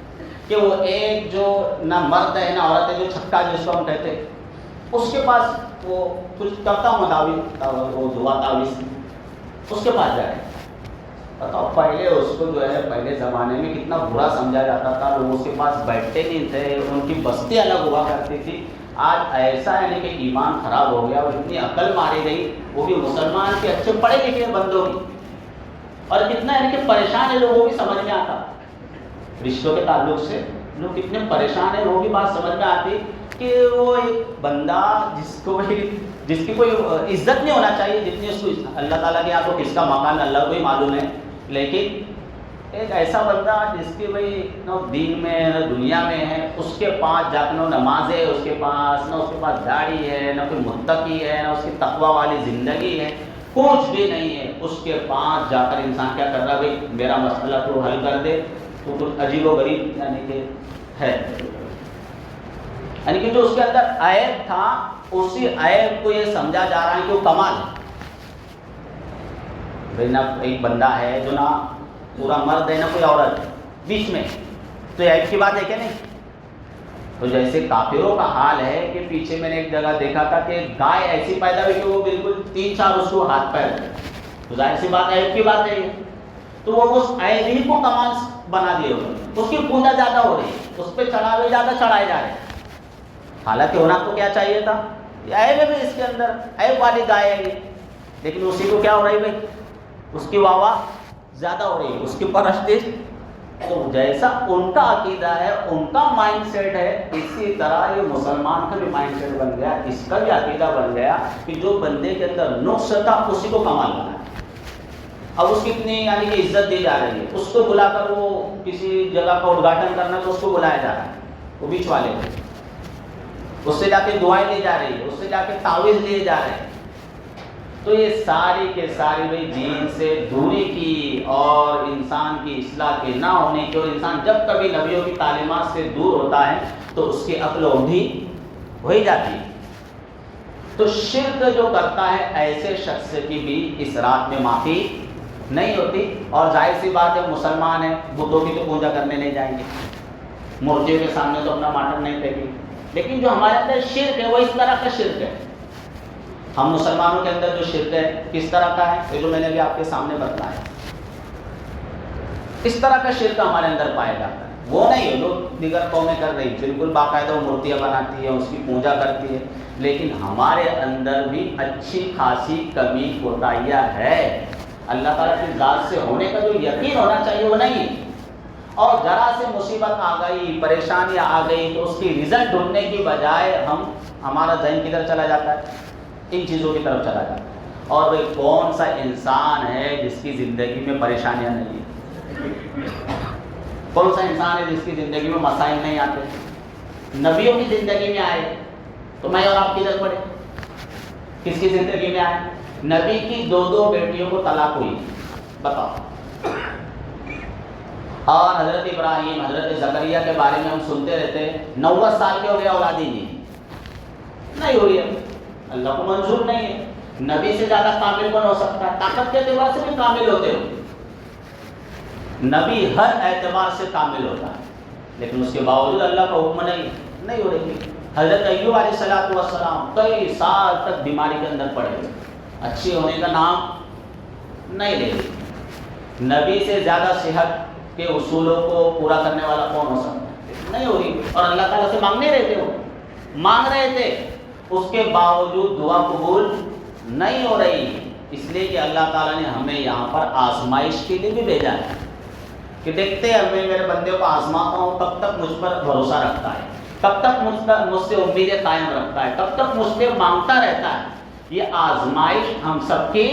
کہ وہ ایک جو نہ مرد ہے نہ عورت ہے، جو چھکا جس کو ہم کہتے ہیں، اس کے پاس وہ کچھ کرتا ہوں وہ دعا تعویذ، اس کے پاس جائے. بتاؤ پہلے اس کو جو ہے پہلے زمانے میں کتنا برا سمجھا جاتا تھا، لوگ اس کے پاس بیٹھتے نہیں تھے، ان کی بستی الگ ہوا کرتی تھی. آج ایسا ہے کہ ایمان خراب ہو گیا اور اتنی عقل ماری گئی، وہ بھی مسلمان کے اچھے پڑھے لکھے بندوں کی، اور کتنا یعنی کہ پریشان ہے لوگوں کو بھی سمجھ میں آتا رشتوں کے تعلق سے. لوگ کتنے پریشان ہیں، لوگوں کی بات سمجھ میں آتی کہ وہ ایک بندہ جس کی کوئی عزت نہیں ہونا چاہیے جتنی اس کو اللہ تعالیٰ کے یہاں کو کس کا مقام اللہ کو ہی معلوم ہے، لیکن ایک ایسا بندہ جس کی بھائی نہ دین میں نہ دنیا میں ہے، اس کے پاس جا کے نہ نماز ہے اس کے پاس، نہ اس کے پاس داڑھی ہے، نہ کوئی متقی ہے، نہ اس کی تقوی والی زندگی ہے، کچھ بھی نہیں ہے، اس کے پاس جا کر انسان کیا کر رہا ہے؟ بھائی میرا مسئلہ تو حل کر دے. تو کچھ عجیب و غریب یعنی کہ ہے، یعنی کہ جو اس کے اندر عیب تھا اسی عیب کو یہ سمجھا جا رہا ہے کہ وہ کمال ہے. بھائی نہ ایک بندہ ہے جو نہ پورا مرد ہے نہ کوئی عورت بیچ میں، تو یہ عیب کی بات ہے کہ نہیں؟ تو جیسے کافروں کا حال ہے کہ پیچھے میں نے ایک جگہ دیکھا تھا کہ گائے ایسی پیدا ہوئی کہ وہ بالکل 3-4 اس کو ہاتھ پیر تھے، تو ظاہر سی بات عیب کی بات ہے یہ. تو وہ اس عیب ہی کو کمال بنا دیے ہوئے، اس کی پوجا زیادہ ہو رہی ہے، اس پہ چڑھاوے زیادہ چڑھائے جا رہے ہیں. حالانکہ ہونا تو کیا چاہیے تھا؟ عیب ہے بھی اس کے اندر، عیب والی گائے ہے یہ، لیکن اسی کو کیا ہو رہی ہے بھائی؟ اس کی واہ واہ زیادہ ہو رہی ہے، اس کی پرستش. تو جیسا ان کا عقیدہ ہے، ان کا مائنڈ سیٹ ہے، اسی طرح یہ مسلمان کا بھی مائنڈ سیٹ بن گیا، اس کا بھی عقیدہ بن گیا کہ جو بندے کے اندر نقص تھا اسی کو کمال بنا. اب اس کی اتنی یعنی کہ عزت دی جا رہی ہے، اس کو بلا کر وہ کسی جگہ کا ادگھاٹن کرنا تو اس کو بلایا جا رہا ہے، وہ بیچ والے کو، اس سے جا کے دعائیں لی جا رہی ہے، اس سے جا کے تعویذ لیے جا رہے ہیں. تو یہ ساری کے ساری بھائی دین سے دوری کی اور انسان کی اصلاح کے نہ ہونے کی، اور انسان جب کبھی نبیوں کی تعلیمات سے دور ہوتا ہے تو اس کی عقل اونڈھی ہو ہی جاتی ہے. تو شرک جو کرتا ہے ایسے شخص کی بھی اس رات میں معافی نہیں ہوتی. اور ظاہر سی بات ہے مسلمان ہیں، بتوں کی تو پوجا کرنے نہیں جائیں گے، مورتیوں کے سامنے تو اپنا ماتم نہیں پھینکیں گے. لیکن جو ہمارے اندر شرک ہے وہ اس طرح کا شرک ہے. ہم مسلمانوں کے اندر جو شرک ہے کس طرح کا ہے؟ یہ جو میں نے بھی آپ کے سامنے بتایا، اس طرح کا شرک ہمارے اندر پایا جاتا ہے. وہ نہیں ہے لوگ دیگر قومیں کر رہی، بالکل باقاعدہ وہ مورتیاں بناتی ہے، اس کی پوجا کرتی ہے، لیکن ہمارے اندر بھی اچھی خاصی کمی کوتاہیاں ہے. اللہ تعالیٰ کی ذات سے ہونے کا جو یقین ہونا چاہیے وہ نہیں ہے. اور ذرا سے مصیبت آ گئی، پریشانیاں آ گئی تو اس کی رزلٹ ڈھونڈنے کی بجائے ہمارا ذہن کدھر چلا جاتا ہے؟ ان چیزوں کی طرف چلا جاتا ہے. اور وہ کون سا انسان ہے جس کی زندگی میں پریشانیاں نہیں ہیں؟ کون سا انسان ہے جس کی زندگی میں مسائل نہیں آتے؟ نبیوں کی زندگی میں آئے تو میں اور آپ کدھر پڑے؟ کس کی زندگی میں آئے؟ نبی کی 2 بیٹیوں کو طلاق ہوئی، بتاؤ. اور حضرت ابراہیم حضرت زکریہ کے بارے میں ہم سنتے رہتے ہیں 90 سال کے ہو گئے اولاد ہی نہیں ہوئی ہے، اللہ کو منظور نہیں ہے. نبی سے زیادہ کامل کون ہو سکتا ہے؟ طاقت کے اعتبار سے بھی کامل ہوتے ہو، نبی ہر اعتبار سے کامل ہوتا ہے، لیکن اس کے باوجود اللہ کا حکم نہیں ہو رہی. حضرت ایوب علیہ السلام کئی سال تک بیماری کے اندر پڑے ہوئے، اچھی ہونے کا نام نہیں لے رہی. نبی سے زیادہ صحت کے اصولوں کو پورا کرنے والا کون ہو سکتا ہے؟ نہیں ہو رہی، اور اللہ تعالیٰ سے مانگنے رہتے ہو، مانگ رہے تھے، اس کے باوجود دعا قبول نہیں ہو رہی، اس لیے کہ اللہ تعالیٰ نے ہمیں یہاں پر آزمائش کے لیے بھی بھیجا ہے کہ دیکھتے ہیں میں میرے بندے کو آزماتا ہوں کب تک مجھ پر بھروسہ رکھتا ہے، کب تک مجھ سے امیدیں قائم رکھتا ہے، کب تک مجھ سے مانگتا رہتا ہے۔ یہ آزمائش ہم سب کی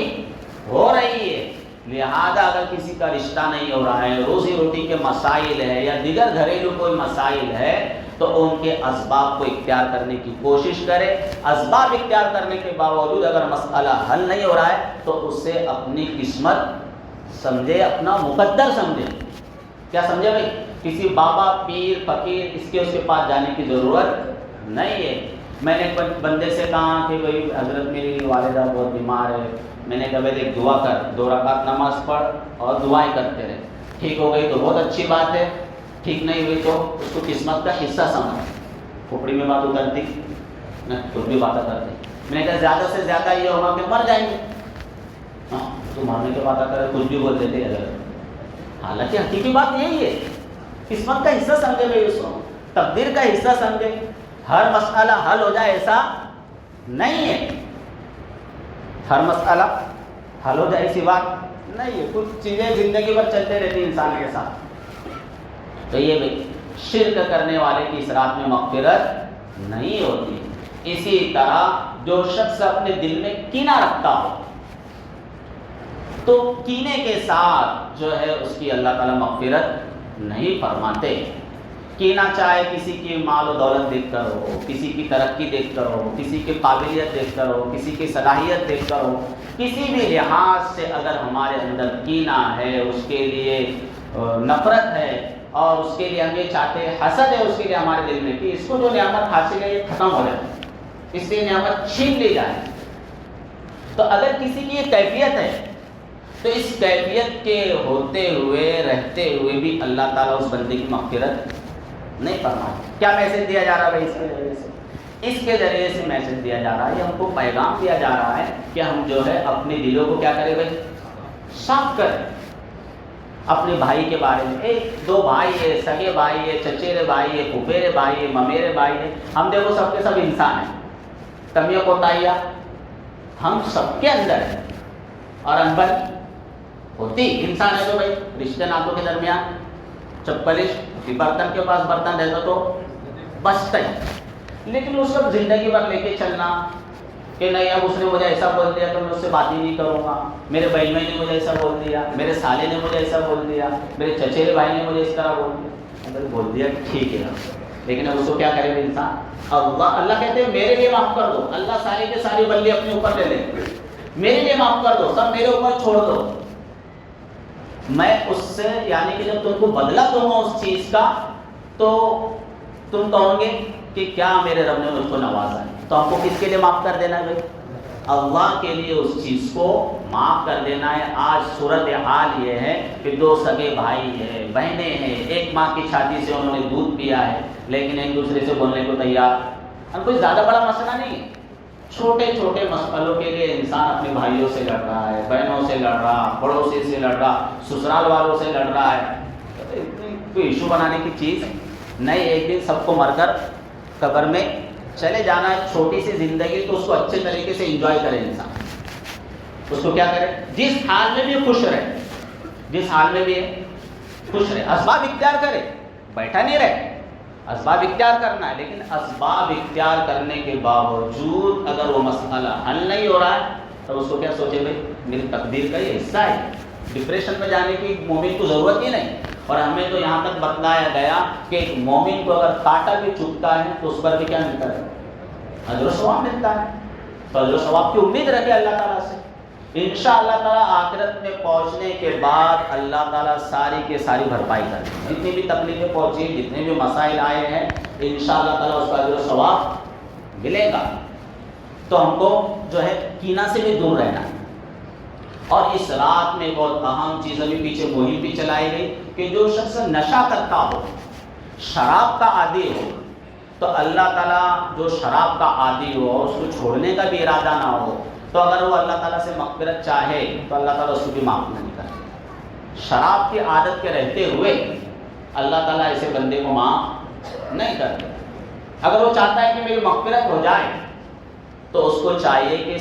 ہو رہی ہے، لہذا اگر کسی کا رشتہ نہیں ہو رہا ہے، روزی روٹی کے مسائل ہے یا دیگر گھریلو کوئی مسائل ہے، تو ان کے اسباب کو اختیار کرنے کی کوشش کرے۔ اسباب اختیار کرنے کے باوجود اگر مسئلہ حل نہیں ہو رہا ہے تو اس سے اپنی قسمت سمجھے، اپنا مقدر سمجھے۔ کیا سمجھے بھائی؟ کسی بابا پیر فقیر اس کے پاس جانے کی ضرورت نہیں ہے۔ میں نے بندے سے کہا کہ بھائی حضرت میری والدہ بہت بیمار ہے، میں نے کہا بھائی ایک دعا کر، 2 رکعت نماز پڑھ اور دعائیں کرتے رہے، ٹھیک ہو گئی تو بہت اچھی بات ہے، ٹھیک نہیں ہوئی تو اس کو قسمت کا حصہ سمجھ، کھوپڑی میں بات اترتی نہ، خود بھی باتیں کرتے۔ میں نے کہا زیادہ سے زیادہ یہ ہوگا کہ مر جائیں گے، ہاں تو مرنے کی باتیں کرے، کچھ بھی بول دیتے حضرت، حالانکہ حقیقی بات یہی ہے، قسمت کا حصہ سمجھے بھائی، اس کو تقدیر کا حصہ سمجھے۔ ہر مسئلہ حل ہو جائے ایسا نہیں ہے، ہر مسئلہ حل ہو جائے ایسی بات نہیں ہے، کچھ چیزیں زندگی بھر چلتے رہتی ہیں انسان کے ساتھ۔ تو یہ بھائی شرک کرنے والے کی اس رات میں مغفرت نہیں ہوتی۔ اسی طرح جو شخص اپنے دل میں کینہ رکھتا ہو تو کینے کے ساتھ جو ہے اس کی اللہ تعالیٰ مغفرت نہیں فرماتے۔ کینہ چاہے کسی کی مال و دولت دیکھ کر ہو، کسی کی ترقی دیکھ کر ہو، کسی کی قابلیت دیکھ کر ہو، کسی کی صلاحیت دیکھ کر ہو، کسی بھی لحاظ سے اگر ہمارے اندر کینہ ہے، اس کے لیے نفرت ہے اور اس کے لیے ہم یہ چاہتے ہیں، حسد ہے اس کے لیے ہمارے دل میں کہ اس کو جو نعمت حاصل ہے یہ ختم ہو جائے، اس سے نعمت چھین لی جائے، تو اگر کسی کی یہ کیفیت ہے تو اس کیفیت کے ہوتے ہوئے رہتے ہوئے بھی اللہ تعالیٰ اس بندے کی مغفرت نہیں فرمائے۔ کیا میسج دیا جا رہا ہے اس کے ذریعے سے؟ اس کے ذریعے سے میسج دیا جا رہا ہے، ہم کو پیغام دیا جا رہا ہے کہ ہم جو ہے اپنے دلوں کو کیا کریں بھائی، صاف کریں۔ اپنے بھائی کے بارے میں، ایک 2 بھائی ہے، سگے بھائی ہے، چچیرے بھائی ہے، پھپھیرے بھائی ہے، ممیرے بھائی ہے، ہم دیکھو سب کے سب انسان ہیں، کمیاں کوتاہیاں ہم سب کے اندر ہے، اور انبن ہوتی انسان ہے تو بھائی رشتے ناتوں کے درمیان چپلش، برتن کے پاس برتن رہتا تو بچتا ہی، لیکن اس وقت زندگی بھر لے کے چلنا کہ نہیں اب اس نے مجھے ایسا بول دیا تو میں اس سے بات ہی نہیں کروں گا، میرے بہن بھائی نے مجھے ایسا بول دیا، میرے سالے نے مجھے ایسا بول دیا، میرے چچیرے بھائی نے مجھے اس طرح بول دیا، اگر بول دیا ٹھیک ہے، لیکن اب اس کو کیا کرے گا انسان؟ اللہ کہتے ہیں میرے لیے معاف کر دو، اللہ سارے کے سارے بلے اپنے اوپر لے لے، میرے لیے معاف کر دو، سب میرے اوپر چھوڑ دو، میں اس سے یعنی کہ جب تم کو بدلہ دوں گا اس چیز کا تو تم کہو گے کہ کیا میرے رب نے مجھ کو نوازا ہے، تو آپ کو کس کے لیے معاف کر دینا ہے بھائی؟ اللہ کے لیے اس چیز کو معاف کر دینا ہے۔ آج صورت حال یہ ہے کہ 2 سگے بھائی ہیں، بہنیں ہیں، ایک ماں کی چھاتی سے انہوں نے دودھ پیا ہے، لیکن ایک دوسرے سے بولنے کو تیار، اور کوئی زیادہ بڑا مسئلہ نہیں ہے، چھوٹے چھوٹے مسئلوں کے لیے انسان اپنے بھائیوں سے لڑ رہا ہے، بہنوں سے لڑ رہا، پڑوسی سے لڑ رہا، سسرال والوں سے لڑ رہا ہے، کوئی ایشو بنانے کی چیز نہیں۔ ایک دن سب کو مر کر قبر میں چلے جانا ہے، چھوٹی سی زندگی تو اس کو اچھے طریقے سے انجوائے کرے انسان، اس کو کیا کرے، جس حال میں بھی خوش رہے، جس حال میں بھی خوش رہے، اسباب اختیار کرے، بیٹھا نہیں رہے، اسباب اختیار کرنا ہے، لیکن اسباب اختیار کرنے کے باوجود اگر وہ مسئلہ حل نہیں ہو رہا ہے تو اس کو کیا سوچے بھائی میری تقدیر کا یہ حصہ ہے، ڈپریشن میں جانے کی مومن کو ضرورت ہی نہیں۔ اور ہمیں تو یہاں تک بتلایا گیا کہ ایک مومن کو اگر کانٹا بھی چبھتا ہے تو اس پر بھی کیا ملتا ہے، اجر و ثواب ملتا ہے، تو اجر و ثواب کی امید رکھے اللہ تعالیٰ سے، انشاءاللہ تعالیٰ آخرت میں پہنچنے کے بعد اللہ تعالیٰ ساری کے ساری بھرپائی کر دیں، جتنی بھی تکلیفیں پہنچی، جتنے بھی مسائل آئے ہیں، انشاءاللہ تعالیٰ اس کا اجر و ثواب ملے گا۔ تو ہم کو جو ہے کینہ سے بھی دور رہنا ہے۔ اور اس رات میں بہت اہم چیز ابھی پیچھے مہم بھی چلائی گئی کہ جو شخص نشہ کرتا ہو، شراب کا عادی ہو، تو اللہ تعالیٰ جو شراب کا عادی ہو اور اس کو چھوڑنے کا بھی ارادہ نہ ہو، تو اگر وہ اللہ تعالیٰ سے مغفرت چاہے تو اللہ تعالیٰ اس کو بھی معاف نہیں کرے۔ شراب کی عادت کے رہتے ہوئے اللہ تعالیٰ ایسے بندے کو معاف نہیں کرتے. اگر وہ چاہتا ہے کہ میری مغفرت ہو جائے تو اس کو چاہیے کہ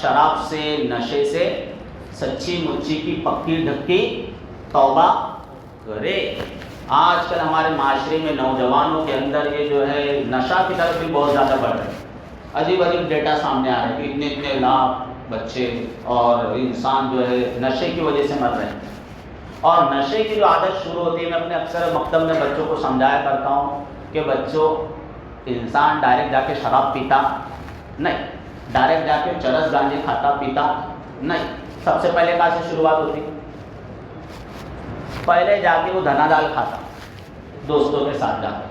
شراب سے, نشے سے سچی مچی کی پکی ڈھکی توبہ کرے. آج کل ہمارے معاشرے میں نوجوانوں کے اندر یہ جو ہے نشہ کی طرف بھی بہت زیادہ بڑھ رہا ہے. عجیب عجیب ڈیٹا سامنے آ رہا ہے کہ اتنے لاکھ بچے اور انسان جو ہے نشے کی وجہ سے مر رہے ہیں. اور نشے کی جو عادت شروع ہوتی ہے, میں اپنے اکثر مکتب میں بچوں کو سمجھایا کرتا ہوں کہ بچوں, انسان ڈائریکٹ جا کے شراب پیتا نہیں, ڈائریکٹ جا کے چرس گانجے کھاتا پیتا نہیں. سب سے پہلے کہاں سے شروعات ہوتی؟ پہلے جا کے وہ دھنا دال کھاتا دوستوں کے ساتھ جا کے,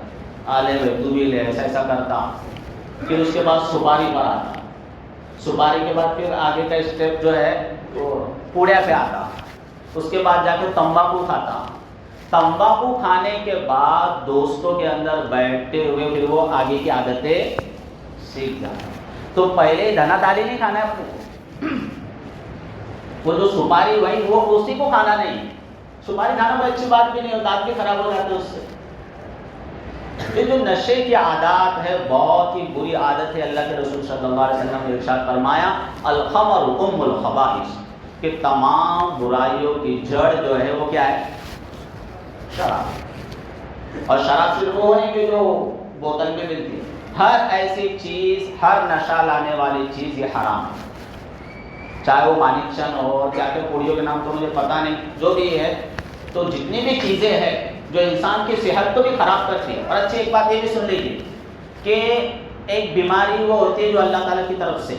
آلے بھائی تو بھی لے, ایسا ایسا کرتا. پھر اس کے بعد سپاری پر آتا, سپاری کے بعد پھر آگے کا اسٹیپ جو ہے وہ پوڑیا پہ آتا. اس کے بعد جا کے تمباکو کھاتا. تمباکو کھانے کے بعد دوستوں کے اندر بیٹھتے ہوئے پھر وہ آگے کی عادتیں سیکھ جاتا. تو پہلے دھنا دال ہی نہیں کھانا ہے آپ کو, وہ جو سپاری بھائی وہ اسی کو کھانا نہیں. سپاری کھانا کوئی اچھی بات بھی نہیں ہوتا, دانت بھی خراب ہو جاتے اس سے. یہ جو نشے کی عادات ہے بہت ہی بری عادت ہے. اللہ کے رسول صلی اللہ علیہ وسلم نے ارشاد فرمایا الخمر ام الخبائث, کہ تمام برائیوں کی جڑ جو ہے وہ کیا ہے؟ شراب. اور شراب صرف وہ نہیں کہ جو بوتل میں ملتی ہے, ہر ایسی چیز, ہر نشہ لانے والی چیز یہ حرام ہے. چاہے وہ مانیچن ہو, کیا کہ پوڑیوں کے نام تو مجھے پتہ نہیں, جو بھی ہے. تو جتنی بھی چیزیں ہیں جو انسان کی صحت کو بھی خراب کرتی ہے. اور اچھی ایک بات یہ بھی سن لیجیے کہ ایک بیماری وہ ہوتی ہے جو اللہ تعالیٰ کی طرف سے,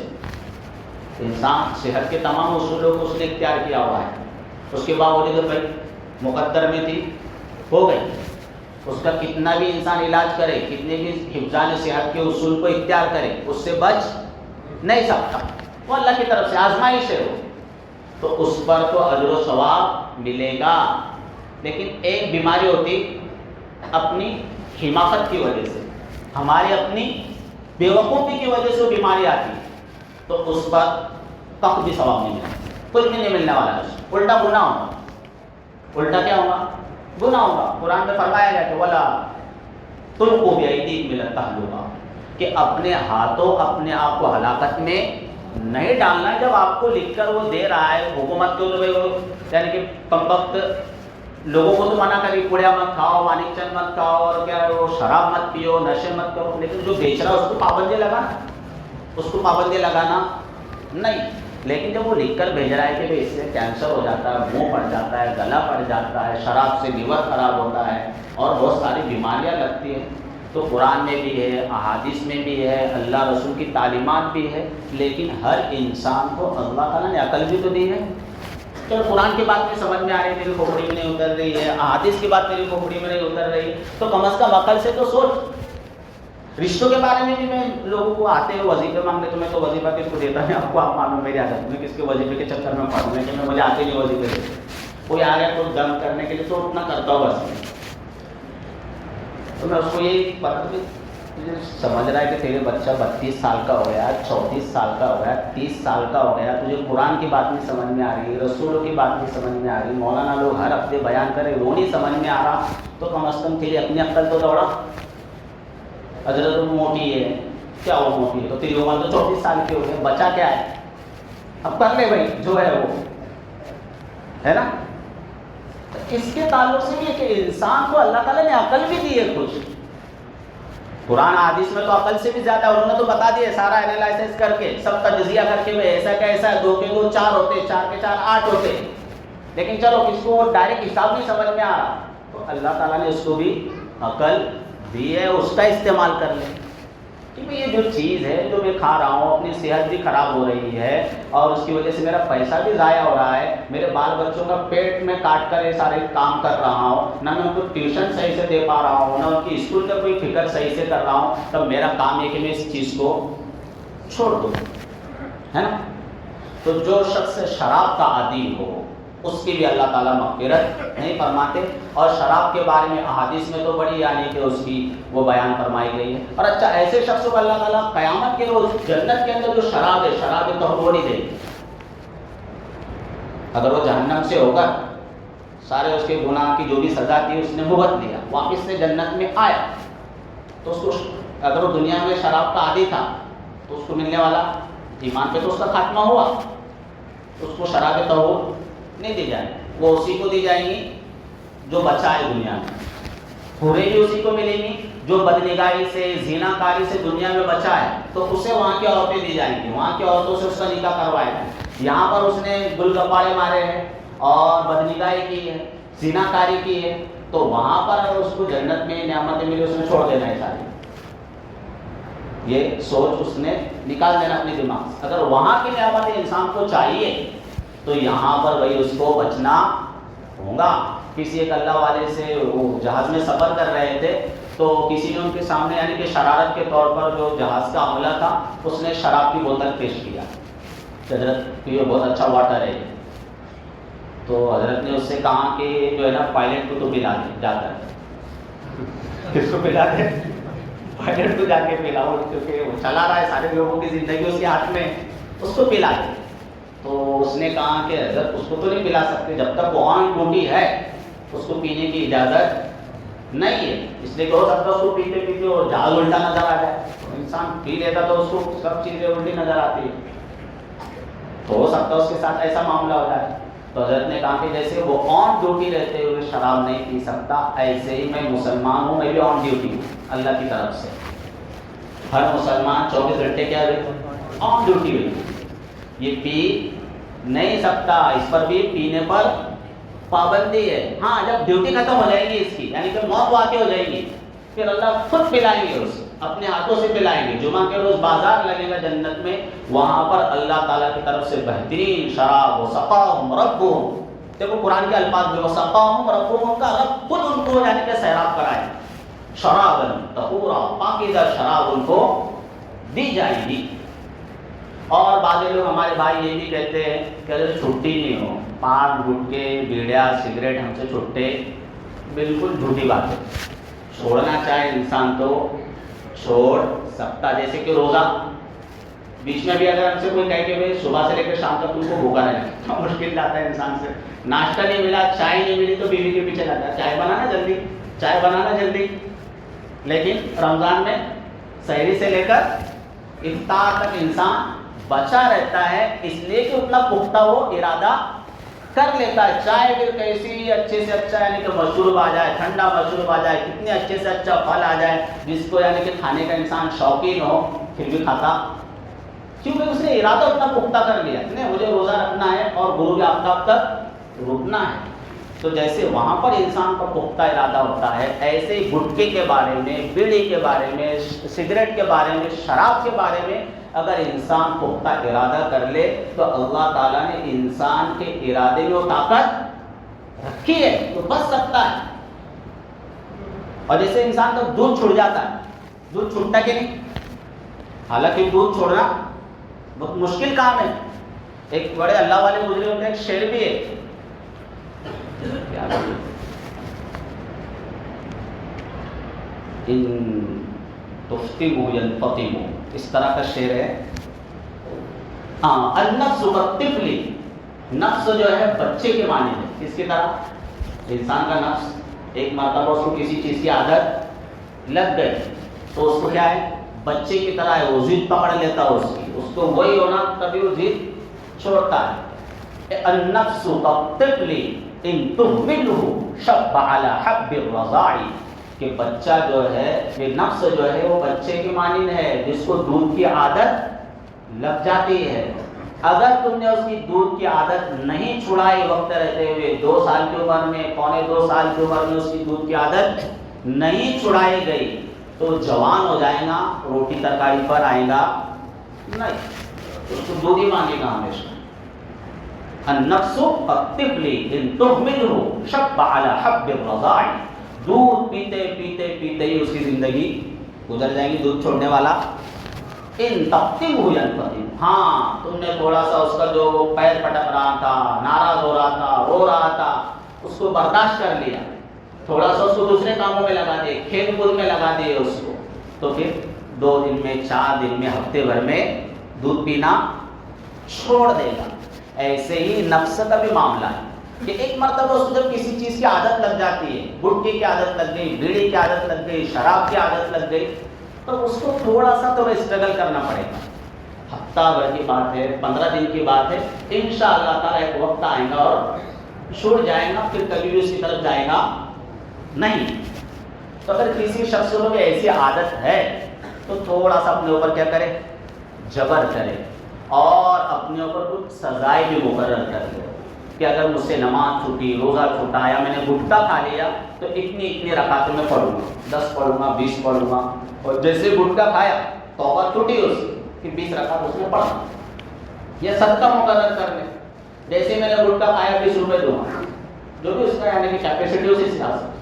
انسان صحت کے تمام اصولوں کو اس نے اختیار کیا ہوا ہے, اس کے باوجود بھائی مقدر میں تھی, ہو گئی. اس کا کتنا بھی انسان علاج کرے, کتنے بھی حفظان صحت کے اصول کو اختیار کرے, اس سے بچ نہیں سکتا. وہ اللہ کی طرف سے آزمائش ہے وہ, تو اس پر تو اجر و ثواب ملے گا. لیکن ایک بیماری ہوتی اپنی حماقت کی وجہ سے, ہماری اپنی بیوقوفی کی وجہ سے وہ بیماری آتی ہے, تو اس پر کخ بھی ثواب نہیں ملے, کچھ بھی نہیں ملنے والا ہے. الٹا گناہ ہوگا. الٹا کیا ہوگا؟ گناہ ہوگا. قرآن میں فرمایا گیا کہ ولا تلقوا بأیدیکم الی التہلکہ, کہ اپنے ہاتھوں اپنے آپ کو ہلاکت میں نہیں ڈالنا. جب آپ کو لکھ کر وہ دے رہا ہے حکومت کو, تو یعنی کہ کم وقت لوگوں کو تو منع کری, پوڑیا مت کھاؤ, مانیچن مت کھاؤ, اور کیا وہ شراب مت پیو, نشے مت کرو, لیکن جو بیچ رہا ہے اس کو پابندی لگانا, اس کو پابندی لگانا نہیں. لیکن جب وہ لکھ کر بھیج رہا ہے کہ اس سے کینسر ہو جاتا ہے, منہ پڑ جاتا ہے, گلا پڑ جاتا ہے, شراب سے لیور خراب ہوتا ہے, اور بہت ساری بیماریاں لگتی ہیں, تو قرآن میں بھی ہے, احادیث میں بھی ہے, اللہ رسول کی تعلیمات بھی ہے. لیکن ہر انسان کو اللہ تعالیٰ نے عقل بھی تو دی ہے. چلو قرآن کی بات میں سمجھ میں آ رہی ہے, میری کھوپڑی میں نہیں اتر رہی ہے, احادیث کی بات میری کھوپڑی میں نہیں اتر رہی, تو کم از کم عقل سے تو سوچ. رشتوں کے بارے میں بھی میں لوگوں کو آتے ہیں وظیفے مانگنے, تو میں تو وظیفہ کس کو دیتا ہے آپ کو, آپ معلوم میری عادت, میں کس کے وظیفے کے چکر میں پڑھوں گا کہ میں مجھے آتے نہیں وظیفے سے. کوئی آ گیا کوئی دم کرنے کے لیے تو اتنا کرتا ہوں بس. تو میں اس کو یہی پتا کہ سمجھ رہا ہے کہ تیرے بچہ 32 سال کا ہو گیا, 34 سال کا ہو گیا, 30 سال کا ہو گیا, تجھے قرآن کی بات نہیں سمجھ میں آ رہی, رسولوں کی بات نہیں سمجھ میں آ رہی, مولانا لوگ ہر ہفتے بیان کرے وہ نہیں سمجھ میں آ رہا, تو کم از کم تیری اپنی عقل تو دوڑا. حضرت موٹی ہے, کیا وہ موٹی ہے, تو تیری عمر تو 34 سال کی ہو گئی, بچہ کیا ہے, اب کر لے بھائی جو ہے وہ ہے نا. اس کے تعلق سے یہ کہ انسان کو اللہ تعالیٰ نے عقل بھی دی ہے کچھ. قرآن حدیث میں تو عقل سے بھی زیادہ, انہوں نے تو بتا دیا سارا انالائسس کر کے, سب تجزیہ کر کے, ایسا کا ایسا, 2 کے 2 4 ہوتے, 4 کے 4 8 ہوتے. لیکن چلو کس کو ڈائریکٹ حساب نہیں سمجھ میں آ رہا, تو اللہ تعالیٰ نے اس کو بھی عقل دی ہے, اس کا استعمال کر لیں. کہ یہ جو چیز ہے جو میں کھا رہا ہوں, اپنی صحت بھی خراب ہو رہی ہے, اور اس کی وجہ سے میرا پیسہ بھی ضائع ہو رہا ہے, میرے بال بچوں کا پیٹ میں کاٹ کر یہ سارے کام کر رہا ہوں, نہ میں ان کو ٹیوشن صحیح سے دے پا رہا ہوں, نہ ان کی اسکول کا کوئی فکر صحیح سے کر رہا ہوں, تب میرا کام ہے کہ میں اس چیز کو چھوڑ دوں, ہے نا. تو جو شخص شراب کا عادی ہو اس کی بھی اللہ تعالیٰ مغفرت نہیں فرماتے. اور شراب کے بارے میں احادیث میں تو بڑی یعنی کہ اس کی وہ بیان فرمائی گئی ہے. اور اچھا ایسے شخص کو اللہ تعالیٰ قیامت کے روز جنت کے اندر جو شراب ہے, شراب تو وہ نہیں دے گی. اگر وہ جہنم سے ہو کر سارے اس کے گناہ کی جو بھی سزا تھی اس نے بھگت لیا, واپس سے جنت میں آیا, تو اس کو اگر وہ دنیا میں شراب کا عادی تھا تو اس کو ملنے والا ایمان پہ تو اس کا خاتمہ ہوا، اس کو شراب طہور نہیں دی جائے، وہ اسی کو دی جائیں گی جو بچا ہے دنیا میں، حوریں بھی اسی کو ملیں گی جو بدنگاہی سے زنا کاری سے دنیا میں بچا ہے، تو اسے وہاں کی عورتیں دی جائیں گی، وہاں کی عورتوں سے اس کا نکاح کروائے گا۔ یہاں پر اس نے گل گپارے مارے ہیں اور بدنگاہی کی ہے، زنا کاری کی ہے، تو وہاں پر اگر اس کو جنت میں نعمتیں ملی اس نے چھوڑ دینا ہے ساری، یہ سوچ اس نے نکال دینا اپنے دماغ سے۔ اگر وہاں کی نعمتیں انسان کو چاہیے تو یہاں پر وہی اس کو بچنا ہوگا۔ کسی ایک اللہ والے سے وہ جہاز میں سفر کر رہے تھے تو کسی نے ان کے سامنے یعنی کہ شرارت کے طور پر جو جہاز کا عملہ تھا اس نے شراب کی بوتل پیش کیا، حضرت یہ بہت اچھا واٹر ہے، تو حضرت نے اس سے کہا کہ جو ہے نا پائلٹ کو تو پلا دے جا کر، کس کو پلا دے؟ پائلٹ کو جا کے پلاؤ، کیونکہ وہ چلا رہا ہے سارے لوگوں کی زندگی اس کے ہاتھ میں، اس کو پلا دے۔ تو اس نے کہا کہ حضرت اس کو تو نہیں پلا سکتے، جب تک وہ آن ڈیوٹی ہے اس کو پینے کی اجازت نہیں ہے، اس لیے کہ ہو سکتا ہے اس کو پیتے پیتے اور جہاز الٹا نظر آ جائے، انسان پی لیتا تو اس کو سب چیزیں الٹی نظر آتی ہے، تو ہو سکتا ہے اس کے ساتھ ایسا معاملہ ہو جائے۔ تو حضرت نے کہا کہ جیسے وہ آن ڈیوٹی رہتے ہوئے شراب نہیں پی سکتا، ایسے ہی میں مسلمان ہوں، میں بھی آن ڈیوٹی ہوں اللہ کی طرف سے۔ ہر مسلمان 24 گھنٹے کیا آن ڈیوٹی ہوئی، یہ پی نہیں سکتا، اس پر بھی پینے پر پابندی ہے۔ ہاں جب ڈیوٹی ختم ہو جائے گی اس کی، یعنی کہ موت واقع ہو جائے گی، پھر اللہ خود پلائیں گے، اسے اپنے ہاتھوں سے پلائیں گے۔ جمعہ کے روز بازار لگے گا جنت میں، وہاں پر اللہ تعالیٰ کی طرف سے بہترین شراب، وسقاہم ربہم، دیکھو قرآن کے الفاظ میں وسقاہم ربہم کا رب خود ان کو یعنی کہ سیراب کرائے، شراباً طہورا، پاکیزہ شراب ان کو دی جائے گی۔ اور بعض لوگ ہمارے بھائی یہ بھی کہتے ہیں کہ اگر چھٹی نہیں ہو، پان گٹکے بیڑیا سگریٹ ہم سے چھٹے، بالکل جھوٹی بات ہے۔ چھوڑنا چاہے انسان تو چھوڑ سکتا، جیسے کہ روزہ، بیچ میں بھی اگر ہم سے کوئی کہے کہ بھائی صبح سے لے کر شام تک تم کو بھوکا رہنا، مشکل جاتا ہے انسان سے، ناشتہ نہیں ملا، چائے نہیں ملی تو بیوی کے پیچھے جاتا ہے، چائے بنانا جلدی، چائے بنانا جلدی۔ لیکن رمضان میں سحری سے لے کر افطار تک انسان بچا رہتا ہے، اس لیے کہ اتنا پختہ وہ ارادہ کر لیتا ہے۔ چائے پھر کیسی اچھے سے اچھا یعنی کہ مشروب آ جائے، ٹھنڈا مشروب آ جائے، کتنے اچھے سے اچھا پھل آ جائے جس کو یعنی کہ کھانے کا انسان شوقین ہو، پھر بھی کھاتا، کیونکہ اس نے ارادہ اتنا پختہ کر لیا کہ مجھے روزہ رکھنا ہے اور غروب آفتاب تک رکنا ہے۔ تو جیسے وہاں پر انسان کا پختہ ارادہ ہوتا ہے، ایسے ہی گٹکے کے بارے میں، بیڑی کے بارے میں، سگریٹ کے بارے میں، شراب کے بارے میں اگر انسان پختہ ارادہ کر لے تو اللہ تعالیٰ نے انسان کے ارادے میں وہ طاقت رکھی ہے تو بچ سکتا ہے۔ اور جیسے انسان کا دودھ چھوڑ جاتا ہے، دودھ چھوٹتا کہ نہیں، حالانکہ دودھ چھوڑنا بہت مشکل کام ہے۔ ایک بڑے اللہ والے گزرے ہوتے ہیں، ایک شعر بھی ہے، ان تفتموا ينفطموا، اس طرح کا شعر ہے۔ النفس كالطفل، نفس جو ہے بچے کے معنی ہے، کس کی طرح؟ انسان کا نفس ایک مرتبہ اس کو کسی چیز کی عادت لگ گئی تو اس کو کیا ہے، بچے کی طرح ہے، وہ ضد پکڑ لیتا ہے اس کو وہی ہونا، تبھی وہ ضد چھوڑتا ہے۔ النفس كالطفل ان تهمله شب على حب الرضاع، کہ بچہ جو ہے، یہ نفس جو ہے وہ بچے کی مانند ہے جس کو دودھ کی عادت لگ جاتی ہے۔ اگر تم نے اس کی دودھ کی عادت نہیں چھڑائی وقت رہتے ہوئے، 2 سال کی عمر میں، 2.25 سال کی عمر میں اس کی دودھ کی عادت نہیں چھڑائی گئی تو جوان ہو جائے گا، روٹی ترکاری پر آئے گا نہیں، اس کو دودھ ہی مانگے گا ہمیشہ۔ النفس كالطفل ان تهمله شب على حب الرضاع، دودھ پیتے پیتے پیتے ہی اس کی زندگی گزر جائے گی، دودھ چھوڑنے والا۔ ان تفتموا ينفطم، ہاں تم نے تھوڑا سا اس کا جو پیر پٹک رہا تھا، ناراض ہو رہا تھا، رو رہا تھا، اس کو برداشت کر لیا، تھوڑا سا اس کو دوسرے کاموں میں لگا دے، کھیل کود میں لگا دے اس کو، تو پھر 2 دن میں، 4 دن میں، ہفتے بھر میں دودھ پینا چھوڑ دے گا۔ ایسے ہی نفس کا بھی معاملہ ہے، کہ ایک مرتبہ اس کو جب کسی چیز کی عادت لگ جاتی ہے، گٹکے کی عادت لگ گئی، بیڑی کی عادت لگ گئی، شراب کی عادت لگ گئی، تو اس کو تھوڑا اسٹرگل کرنا پڑے گا. ہفتہ بھر کی بات ہے، 15 دن کی بات ہے، انشاءاللہ تعالیٰ ایک وقت آئے گا اور چھوڑ جائے گا، پھر کبھی بھی اس کی طرف جائے گا نہیں. تو اگر کسی شخص کو ایسی عادت ہے تو تھوڑا سا اپنے اوپر کیا کرے، جبر کرے، اور اپنے اوپر کچھ سزائیں بھی مقرر کر دے کہ اگر مجھ سے نماز چھوٹی، روزہ چھوٹا، یا میں نے گٹکا کھا لیا تو اتنی رکعتیں میں پڑھوں گا، 10 پڑھوں گا، 20 پڑھوں گا. اور جیسے گٹکا کھایا توبہ چھوٹی اس کی، کہ 20 رکعت اس میں پڑھنا. یہ صدقہ مقرر کر لے، جیسے میں نے گٹکا کھایا 20 روپے دوں گا، جو بھی اس کا یعنی کہ کیپیسٹی اسی حساب سے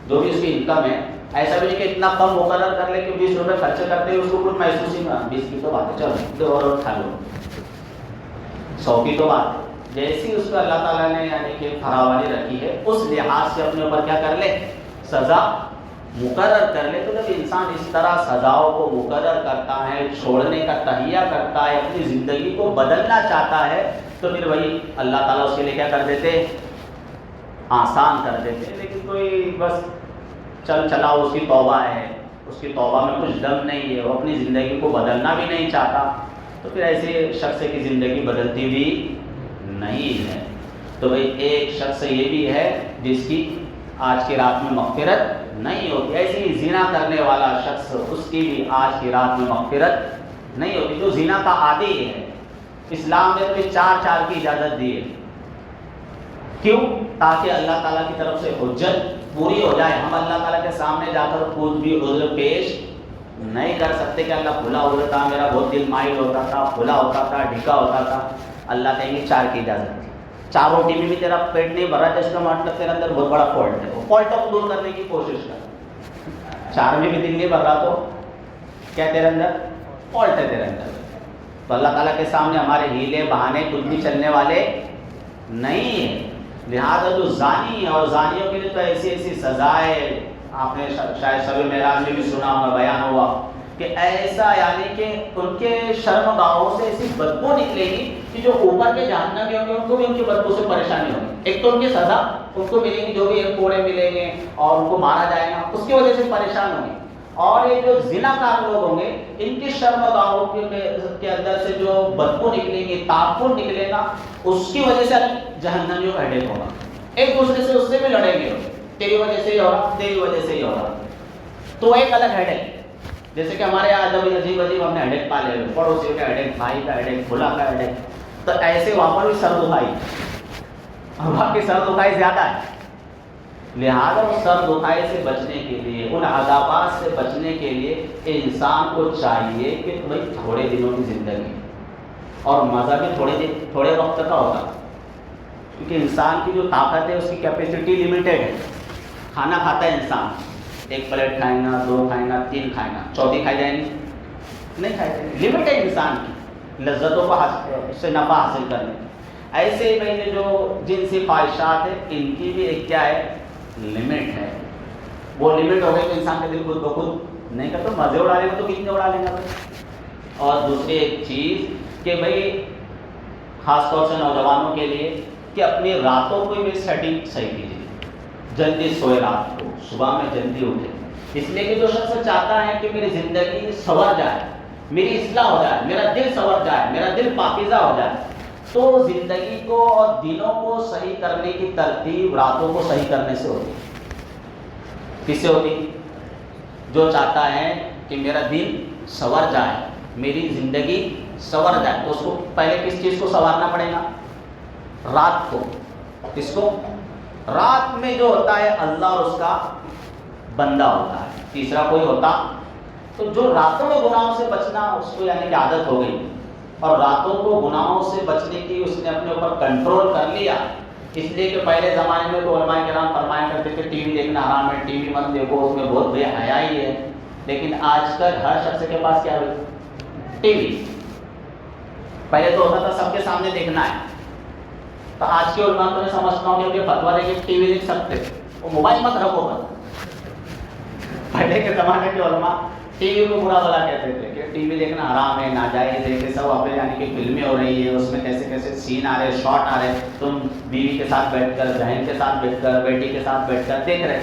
جو بھی اس کی انکم ہے. ایسا بھی نہیں کہ اتنا کم مقرر کر لے کہ 20 روپے خرچ کرتے ہیں اس کو کچھ محسوس ہی نہ، 20 کی تو بات ہے، چلو دو اور کھا لو، 100 کی تو بات ہے. جیسی اس کو اللہ تعالیٰ نے یعنی کہ فراوانی رکھی ہے اس لحاظ سے اپنے اوپر کیا کر لے، سزا مقرر کر لے. تو جب انسان اس طرح سزاؤں کو مقرر کرتا ہے، چھوڑنے کا تہیہ کرتا ہے، اپنی زندگی کو بدلنا چاہتا ہے، تو پھر وہی اللہ تعالیٰ اس کے لیے کیا کر دیتے، آسان کر دیتے. لیکن کوئی بس چل چلا اس کی توبہ ہے، اس کی توبہ میں کچھ دم نہیں ہے، وہ اپنی زندگی کو بدلنا بھی نہیں چاہتا، تو پھر ایسے شخص کی زندگی بدلتی بھی نہیں ہے. تو بھئی ایک شخص یہ بھی ہے جس کی آج کی رات میں مغفرت نہیں ہوتی. ایسے ہی زنا کرنے والا شخص، اس کی بھی آج کی رات میں مغفرت نہیں ہوتی. جو زنا کا عادی ہے، اسلام نے تو 4 کی اجازت دی ہے. کیوں؟ تاکہ اللہ تعالیٰ کی طرف سے حجت پوری ہو جائے. ہم اللہ تعالیٰ کے سامنے جا کر کچھ بھی عذر پیش نہیں کر سکتے کہ اللہ کھلا ہوتا تھا، میرا بہت دل مائل ہوتا تھا، کھلا ہوتا تھا، ڈھکا ہوتا تھا. اللہ کہیں گے 4 کی اجازت دی. 4 روٹی میں بھی تیرا پیٹ نہیں بھر رہا، جس کا مطلب تیرے اندر بہت بڑا فالٹ ہے. وہ فالٹ کو دور کرنے کی کوشش کر. 4 میں بھی دل نہیں بھر رہا تو کیا تیرے اندر فالٹ ہے تیرے اندر. تو اللہ تعالیٰ کے سامنے ہمارے ہیلے بہانے کچھ بھی چلنے والے نہیں ہیں. لہذا جو زانی ہے، اور زانیوں کے لیے تو ایسی سزائیں آپ نے شاید شب معراج میں بھی سنا ہوگا، بیان ہوا کہ ایسا یعنی کہ ان کے شرم گاہوں سے ایسی بدبو نکلے گی کہ جو اوپر کے جہنمی ہوں گے ان کو بھی ان کی بدبو سے پریشانی ہوگی. ایک تو ان کی سزا ان کو ملے گی، جو بھی ایک کوڑے ملیں گے اور ان کو مارا جائے گا، اس کی وجہ سے پریشان ہوں گے. اور یہ جو زنا کار لوگ ہوں گے ان کی شرم گاہوں کے اندر سے جو بدبو نکلے گی، تعفن نکلے گا، اس کی وجہ سے جہنمیوں کا ہیڈیک ہوگا. ایک دوسرے سے اس سے بھی لڑیں گے، تیری وجہ سے ہی ہو رہا، تیری وجہ سے ہی ہو رہا. تو ایک الگ ہیڈیک. جیسے کہ ہمارے یہاں جب عجیب ہم نے ہیڈیک پالے ہوئے، پڑوسی کا ہیڈیک، بھائی کا ہیڈیک، بھولا کا ہیڈیک، تو ایسے وہاں پر بھی سر دکھائی، وہاں کی سر دکھائی زیادہ ہے. لہذا اس سر دکھائی سے بچنے کے لیے، ان عذابات سے بچنے کے لیے انسان کو چاہیے کہ بھائی تھوڑے دنوں کی زندگی اور مزہ بھی تھوڑے وقت کا ہوگا. کیونکہ انسان کی جو طاقت ہے اس کی کیپیسٹی لمیٹیڈ ہے. کھانا کھاتا ہے انسان، 1 پلیٹ کھائیں گا، 2 کھائیں گا، 3 کھائیں گا، 4 کھائی جائیں گی نہیں کھائی جائیں گی. لمٹ ہے انسان کی لذتوں کو سے نفع حاصل کرنے. ایسے ہی بھائی جو جنسی خواہشات ہیں ان کی بھی ایک کیا ہے، لمٹ ہے. وہ لمٹ ہو گئی تو انسان کا دل خود بخود نہیں کرتا، مزے اڑا لیں گا تو کتنے اڑا لیں گا. اور دوسری ایک چیز کہ بھائی خاص طور سے نوجوانوں کے لیے کہ اپنی راتوں کو بھی سیٹنگ صحیح کیجیے. جلدی سوئے رات کو، صبح میں جلدی اٹھے. اس لیے کہ جو شخص چاہتا ہے کہ میری زندگی سنور جائے، میری اصلاح ہو جائے، میرا دل سنور جائے، میرا دل پاکیزہ ہو جائے، تو زندگی کو اور دنوں کو صحیح کرنے کی ترتیب راتوں کو صحیح کرنے سے ہوتی. کس سے ہوتی؟ جو چاہتا ہے کہ میرا دل سنور جائے، میری زندگی سنور جائے، تو اس کو پہلے کس چیز کو سنوارنا پڑے گا؟ رات کو. کس کو؟ رات میں جو ہوتا ہے اللہ اور اس کا بندہ ہوتا ہے، تیسرا کوئی ہوتا. تو جو راتوں میں گناہوں سے بچنا اس کو یعنی کہ عادت ہو گئی، اور راتوں کو گناہوں سے بچنے کی اس نے اپنے اوپر کنٹرول کر لیا. اس لیے کہ پہلے زمانے میں تو علماء کرام فرمایا کرتے تھے ٹی وی دیکھنا حرام ہے، ٹی وی مت دیکھو، اس میں بہت بے حیائی ہے. لیکن آج کل ہر شخص کے پاس کیا ہے؟ T V. پہلے تو ہوتا تھا سب کے سامنے دیکھنا ہے. تو آج کے علماء کو میں سمجھتا ہوں کہ فتویٰ دے کہ ٹی وی دیکھ سکتے، وہ موبائل مت رکھو. پہلے کے زمانے کے علماء ٹی وی کو برا بلا کہتے تھے کہ ٹی وی دیکھنا حرام ہے، ناجائز ہے، کہ سب اپنے یعنی کہ فلمیں ہو رہی ہیں، اس میں کیسے کیسے سین آ رہے، شارٹ آ رہے، تم بیوی کے ساتھ بیٹھ کر، بہن کے ساتھ بیٹھ کر، بیٹی کے ساتھ بیٹھ کر دیکھ رہے۔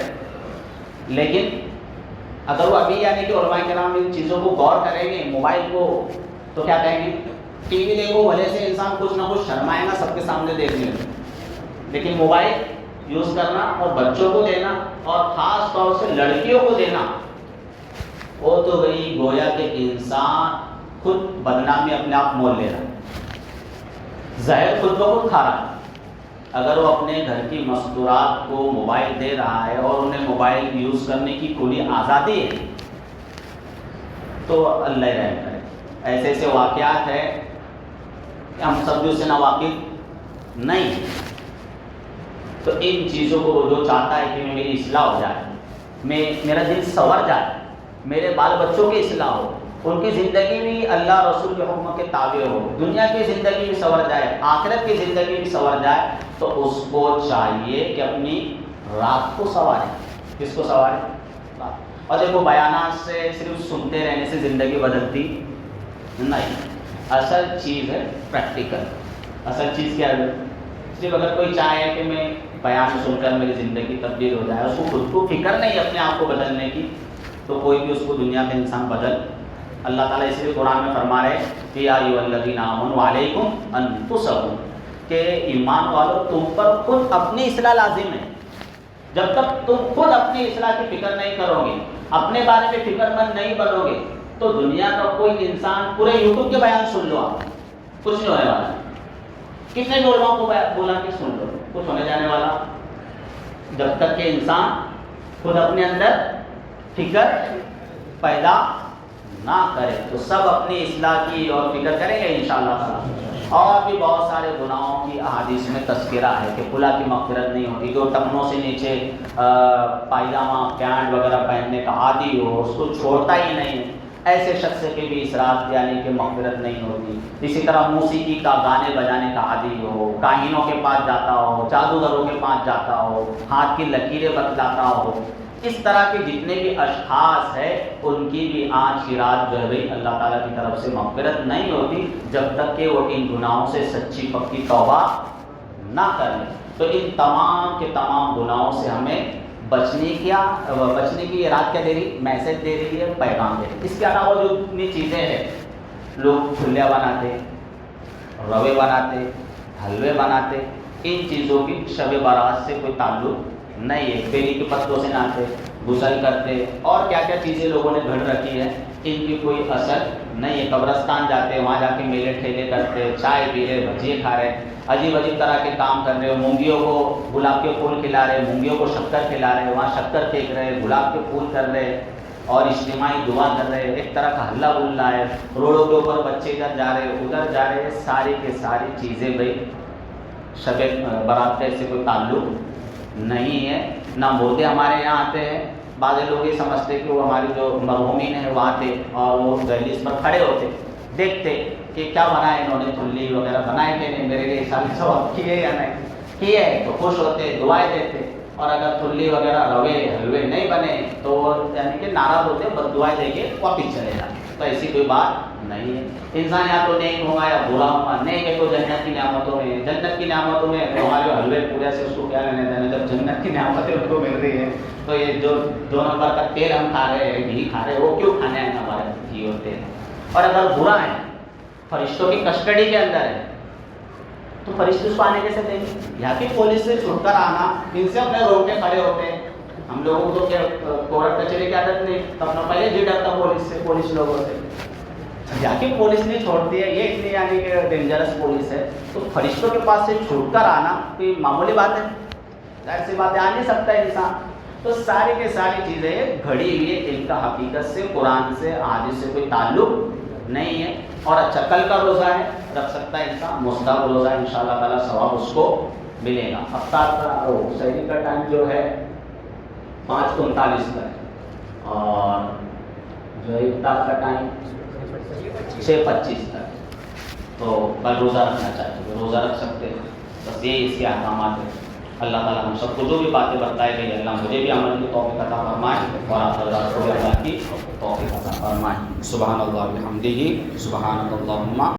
لیکن اگر وہ ابھی یعنی کہ علماء کرام ان چیزوں کو غور کریں گے موبائل کو، تو کیا کہیں گے؟ ٹی وی دیکھو بھلے سے انسان کچھ نہ کچھ شرمائے گا سب کے سامنے دیکھنے میں، لیکن موبائل یوز کرنا اور بچوں کو دینا اور خاص طور سے لڑکیوں کو دینا، وہ تو گئی گویا کہ انسان خود بدنامی اپنے آپ مول لے رہا ہے، زہر خود بخود کھا رہا ہے۔ اگر وہ اپنے گھر کی مستورات کو موبائل دے رہا ہے اور انہیں موبائل یوز کرنے کی کھلی آزادی ہے تو اللہ رحم کرے۔ ایسے ایسے واقعات ہیں کہ ہم سب جو سے نا واقف نہیں ہیں، تو ان چیزوں کو وہ جو چاہتا ہے کہ میری اصلاح ہو جائے، میرا دل سنور جائے، میرے بال بچوں کی اصلاح ہو، ان کی زندگی بھی اللہ رسول کے حکم کے تابع ہو، دنیا کی زندگی بھی سنور جائے، آخرت کی زندگی بھی سنور جائے، تو اس کو چاہیے کہ اپنی رات کو سنوارے۔ کس کو سنوارے؟ اور دیکھو بیانات سے صرف سنتے رہنے سے زندگی بدلتی نہیں، اصل چیز ہے پریکٹیکل۔ اصل چیز کیا ہے؟ صرف اگر کوئی چاہے کہ میں بیان سن کر میری زندگی تبدیل ہو جائے، اس کو خود کو فکر نہیں اپنے آپ کو بدلنے کی، تو کوئی بھی اس کو دنیا میں انسان بدل۔ اللہ تعالیٰ اس لیے قرآن میں فرما رہے کہ یا ایھا الذین آمنوا علیکم انفسکم، کہ ایمان والو تم پر خود اپنی اصلاح لازم ہے۔ جب تک تم خود اپنی اصلاح کی فکر نہیں کرو گے، اپنے بارے میں فکر مند نہیں بنو گے، تو دنیا کا کوئی انسان پورے یوٹیوب کے بیان سن لو، آپ کچھ نہیں ہونے والا۔ کتنے بھی علماء کو بولا کہ سن لو، کچھ ہونے جانے والا؟ جب تک کہ انسان خود اپنے اندر فکر پیدا نہ کرے، تو سب اپنی اصلاح کی اور فکر کریں گے انشاءاللہ تعالی۔ اور بھی بہت سارے گناہوں کی احادیث میں تذکرہ ہے کہ فلاں کی مغفرت نہیں ہوتی، جو ٹخنوں سے نیچے پائجامہ پینٹ وغیرہ پہننے کا عادی ہو، اس کو چھوڑتا ہی نہیں، ایسے شخص کے بھی اسرات یعنی کہ مغفرت نہیں ہوتی۔ اسی طرح موسیقی کا گانے بجانے کا عادی ہو، کاہنوں کے پاس جاتا ہو، جادوگروں کے پاس جاتا ہو، ہاتھ کی لکیریں بتلاتا ہو، اس طرح کے جتنے بھی اشخاص ہیں ان کی بھی آج کی رات جو ہے اللہ تعالیٰ کی طرف سے مغفرت نہیں ہوتی جب تک کہ وہ ان گناہوں سے سچی پکی توبہ نہ کر لیں۔ تو ان تمام کے تمام گناہوں سے ہمیں بچنے کی یہ رات کیا دے رہی؟ میسج دے رہی ہے، پیغام دے رہی ہے۔ اس کے علاوہ جو اتنی چیزیں ہیں، لوگ پھلیاں بناتے، روے بناتے، حلوے بناتے، ان چیزوں کی شب برات سے کوئی تعلق نہیں ہے۔ بیری کے پتوں سے نہاتے، غسل کرتے، اور کیا کیا چیزیں لوگوں نے گھڑ رکھی ہے، ان کی کوئی اثر نہیں ہے۔ قبرستان جاتے، وہاں جا کے میلے ٹھیلے کرتے، چائے پی رہے، بھجیے کھا رہے، عجیب عجیب طرح کے کام کر رہے، مونگیوں کو گلاب کے پھول کھلا رہے، مونگیوں کو شکر کھلا رہے، وہاں شکر پھینک رہے، گلاب کے پھول کر رہے اور اجتماعی دعا کر رہے، ایک طرح کا ہلہ گلا ہے، روڈوں کے اوپر بچے ادھر جا رہے ادھر جا رہے، ساری کے ساری چیزیں بھائی شب برات کا اس سے کوئی تعلق نہیں ہے۔ نہ مردے ہمارے یہاں آتے ہیں، بعض لوگ یہ سمجھتے کہ وہ ہماری جو مرحومین ہیں وہ آتے اور وہ دہلیز پر کھڑے ہوتے، دیکھتے کہ کیا بنا ہے انہوں نے، پھلی وغیرہ بنائے کہ نہیں، میرے لیے سال ثواب کیے یا نہیں کیے، تو خوش ہوتے، دعائیں دیتے، اور اگر پھلی وغیرہ روے حلوے نہیں بنے تو وہ یعنی کہ ناراض ہوتے، بد دعائیں دے کے واپس چلے جاتے۔ تو ایسی کوئی بات نہیں ہے۔ انسان یا تو نیک ہوگا یا برا ہوگا، نیک ہے تو جنت کی نعمتوں میں، جنت کی نعمتوں میں ہمارے حلوے پورے سے اس کو کیا لینے دینا، جب جنت کی نعمتیں اس کو مل رہی ہے تو یہ جو 2 نمبر کا تیل ہم کھا رہے ہیں، گھی کھا رہے ہیں، وہ کیوں کھانے ہیں ہمارے گھی اور تیل؟ اور اگر برا ہے، فرشتوں کی کسٹڈی کے اندر ہے، تو فرشتے اس کو آنے کیسے دیں گے؟ یہاں کی پولیس سے چھوٹ کر آنا، ان سے اپنے روک کے کھڑے ہوتے ہیں۔ ہم لوگوں کو کیا کورٹ کچہری کی عادت نہیں، تو اپنا پہلے جی ڈرتا پولیس سے، پولیس لوگوں سے۔ یہاں کی پولیس نہیں چھوڑتی ہے، یہ اتنی یعنی کہ ڈینجرس پولیس ہے، تو فرشتوں کے پاس سے چھوٹ کر آنا کوئی معمولی بات ہے؟ ظاہر سی بات ہے، آ نہیں سکتا ہے انسان۔ تو ساری کی ساری چیزیں گھڑی ہوئی ہے، ان کا حقیقت سے، قرآن سے، حدیث سے کوئی تعلق نہیں ہے۔ اور اچھا کل کا روزہ ہے، رکھ سکتا ہے انسان، مستحب روزہ ہے، انشاءاللہ تعالیٰ ثواب اس کو ملے گا۔ افطار کا سحری کا ٹائم جو ہے 5:39 کا ہے، اور جو افطار کا ٹائم 6:25 تک۔ تو کل روزہ رکھنا چاہیے، روزہ رکھ سکتے ہیں، بس یہ اس کے احکامات ہیں۔ اللہ تعالیٰ ہم سب کو جو بھی باتیں بتائی گئی اللہ مجھے بھی عمل کی توفیق عطا فرمائے اور آپ حضرات کو بھی اللہ کی توفیق عطا فرمائے. سبحان اللہ بحمدہ سبحان اللہم